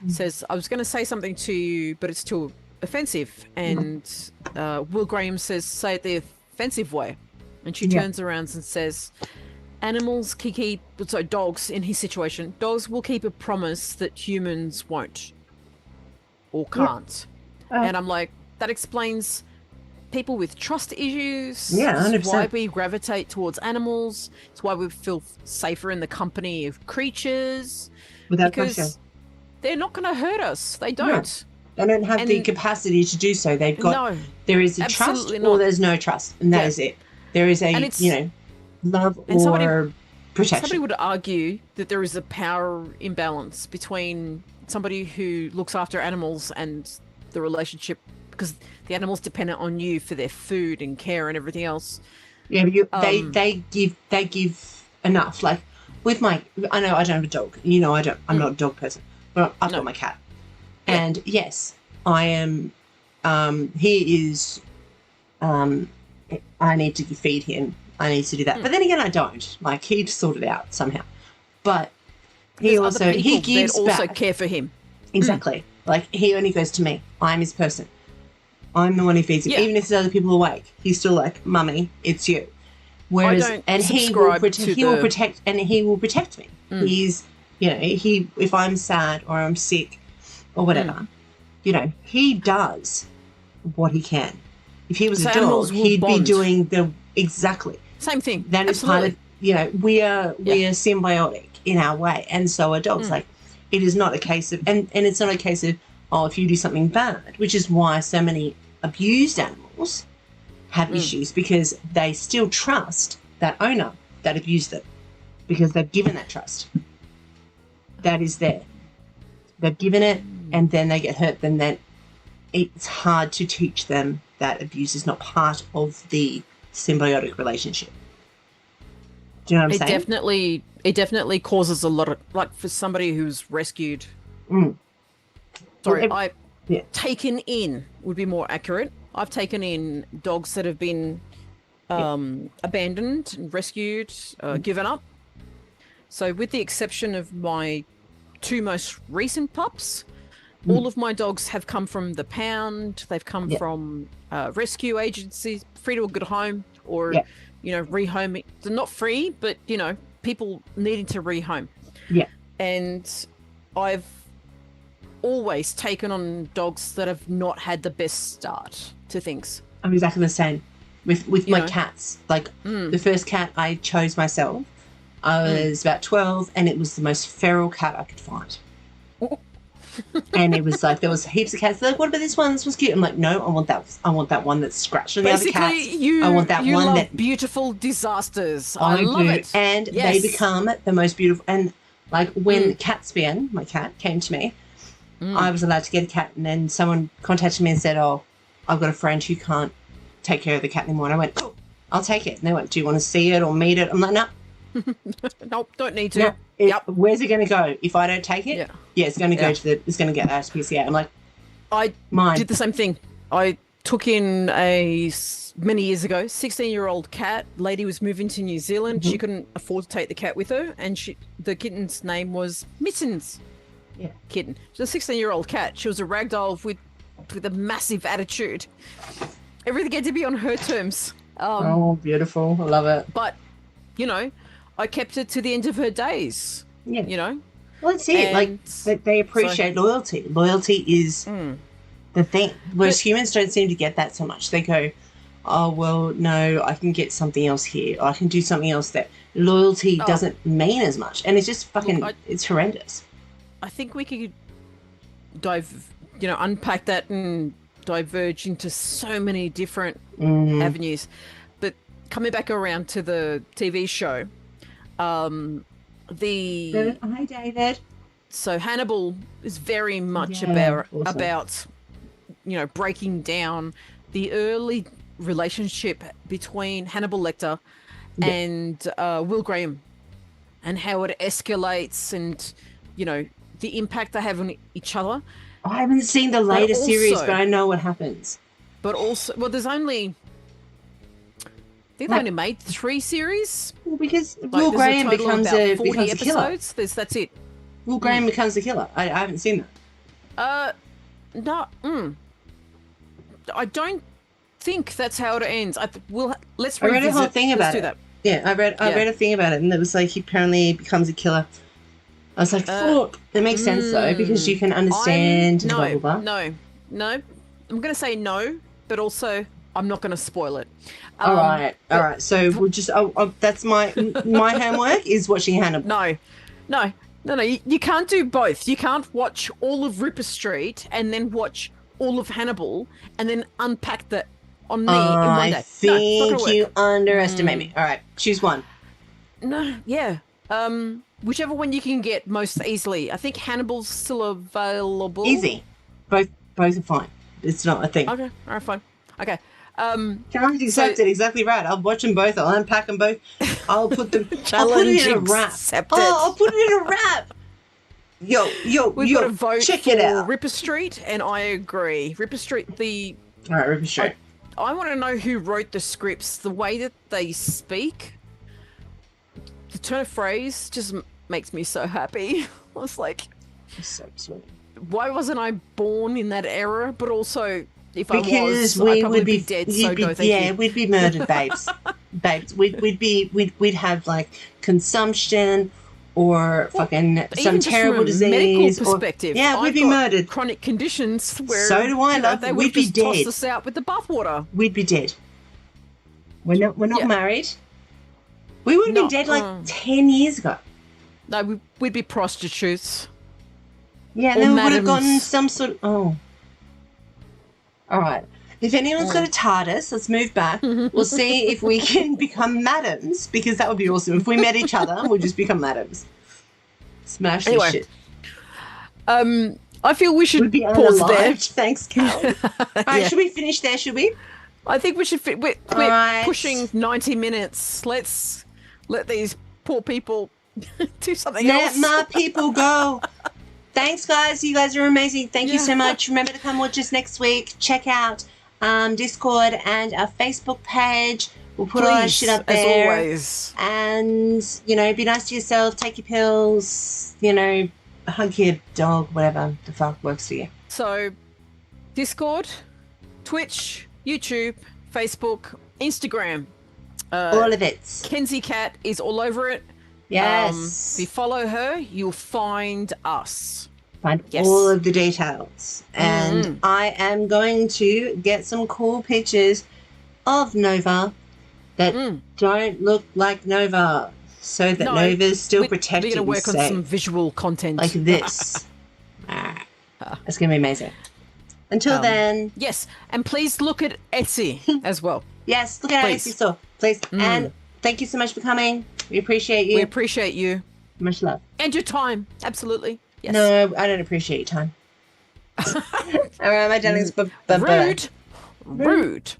says, "I was going to say something to you, but it's too offensive." And Will Graham says, "Say it the offensive way," and she turns around and says, "Animals can keep, so dogs in his situation, dogs will keep a promise that humans won't or can't." And I'm like, that explains people with trust issues. Yeah, 100%. It's why we gravitate towards animals. It's why we feel safer in the company of creatures. Without because question. they're not going to hurt us. They don't. They don't have the capacity to do so. They've got, there is a trust or there's no trust, and that is it. There is a, love or protection. Somebody would argue that there is a power imbalance between somebody who looks after animals and the relationship, because the animals dependent on you for their food and care and everything else. Yeah, but they give enough. Like with I know I don't have a dog. I'm not a dog person, but I've got my cat. And yes, I am. He is. I need to feed him. I need to do that. But then again, I don't. Like he'd sort it out somehow. But he gives back. Also care for him. Exactly. Like he only goes to me. I'm his person. I'm the one who feeds him. Even if there's other people awake, he's still like, "Mummy, it's you." Whereas, he will protect me. He's, if I'm sad or I'm sick or whatever, he does what he can. If he was a dog, he'd be doing exactly same thing. That is part of, we are symbiotic in our way, and so are dogs. Like, it is not a case of, and it's not a case of, if you do something bad, which is why so many abused animals have issues, because they still trust that owner that abused them, because they've given that trust. That is there. They've given it, and then they get hurt. Then it's hard to teach them that abuse is not part of the symbiotic relationship. Do you know what I'm saying? It definitely causes a lot of, like, for somebody who's rescued. Taken in would be more accurate. I've taken in dogs that have been abandoned, rescued, given up. So with the exception of my 2 most recent pups, all of my dogs have come from the pound. They've come from rescue agencies, free to a good home, or, rehoming. They're not free, but, people needing to rehome. Yeah. And I've always taken on dogs that have not had the best start to things. I'm exactly the same with my cats. Like the first cat I chose myself, I was about 12, and it was the most feral cat I could find. And it was like, there was heaps of cats. They're like, "What about this one? This one's cute." I'm like, "No, I want that one that's scratched on the other cats. I want that one love that beautiful disasters. I love do. it. And they become the most beautiful. And like when Caspian, my cat, came to me, I was allowed to get a cat, and then someone contacted me and said, "Oh, I've got a friend who can't take care of the cat anymore." And I went, "Oh, I'll take it." And they went, "Do you want to see it or meet it?" I'm like, "No." Nope, don't need to. No, where's it going to go if I don't take it? Yeah, it's going to go it's going to get RSPCA. I'm like, I did the same thing. I took in many years ago, 16-year-old cat. Lady was moving to New Zealand. She couldn't afford to take the cat with her, and the kitten's name was Mittens. Yeah, kitten. She's a 16-year-old cat. She was a ragdoll with a massive attitude. Everything had to be on her terms. Oh, beautiful! I love it. But I kept her to the end of her days. Yeah. Well, that's it. Like, they appreciate loyalty. Loyalty is the thing. Whereas humans don't seem to get that so much. They go, "Oh, well, no, I can get something else here. Or I can do something else." That loyalty doesn't mean as much. And it's just fucking, it's horrendous. I think we could unpack that and diverge into so many different avenues. But coming back around to the TV show, Hi, David. So Hannibal is very much Yeah, awesome. about breaking down the early relationship between Hannibal Lecter and Will Graham, and how it escalates, and the impact they have on each other. I haven't seen the later series, but I know what happens. But also, well, there's only, I think they only made 3 series. Well, because Will Graham becomes a killer. That's it. Will Graham becomes the killer. I haven't seen that. No. I don't think that's how it ends. Let's revisit. I read a whole thing about it. That. Yeah, I read a thing about it, and it was like he apparently becomes a killer. I was like, fuck. It makes sense though, because you can understand. No. I'm going to say no, but also I'm not going to spoil it. All right. So we'll just. That's my homework is watching Hannibal. No. You can't do both. You can't watch all of Ripper Street and then watch all of Hannibal and then unpack that on me in one day. I think you underestimate me. All right, choose one. No, yeah. Whichever one you can get most easily. I think Hannibal's still available. Easy. Both are fine. It's not a thing. Okay. All right, fine. Okay. Challenge accepted. Exactly right. I'll watch them both. I'll unpack them both. I'll put them. I'll put it in a wrap. Accepted. I'll put it in a wrap. We've got to vote check for it out. Ripper Street, and I agree. Ripper Street. All right, Ripper Street. I want to know who wrote the scripts. The way that they speak, the turn of phrase just makes me so happy. I was like, so sweet. Why wasn't I born in that era? But also, if because I was, we I'd probably would be dead. So no, thank you. We'd be murdered, babes. We'd have like consumption or fucking some terrible disease. Medical perspective, we'd be murdered. Chronic conditions where so do I. Love. They We'd would just be tossed dead. us out with the bathwater. We'd be dead. We're not married. We would have been dead like 10 years ago. No, we'd be prostitutes. Yeah, and then we would have gotten some sort of... Oh. All right. If anyone's got a TARDIS, let's move back. We'll see if we can become madams, because that would be awesome. If we met each other, we'll just become madams. Smash this shit. I feel we should be pause there. Thanks, Cal. All right, should we finish there, should we? I think we should... We're pushing 90 minutes. Let's let these poor people do something else. Let my people go. Thanks, guys. You guys are amazing. Thank you so much. Remember to come watch us next week. Check out Discord and our Facebook page. We'll put all our shit up there. As always. And, be nice to yourself. Take your pills. Hug your dog. Whatever the fuck works for you. So, Discord, Twitch, YouTube, Facebook, Instagram. All of it. Kenzie Cat is all over it. Yes. If you follow her, you'll find us. Find all of the details. And I am going to get some cool pictures of Nova that don't look like Nova, so that Nova's still protected and We're going to work on some visual content. like this. It's going to be amazing. Until then. Yes, and please look at Etsy as well. Yes, look at our Etsy store, please. And thank you so much for coming. We appreciate you. We appreciate you. Much love. And your time. Absolutely. Yes. No, I don't appreciate your time. All right, my darlings. Bye-bye. Rude.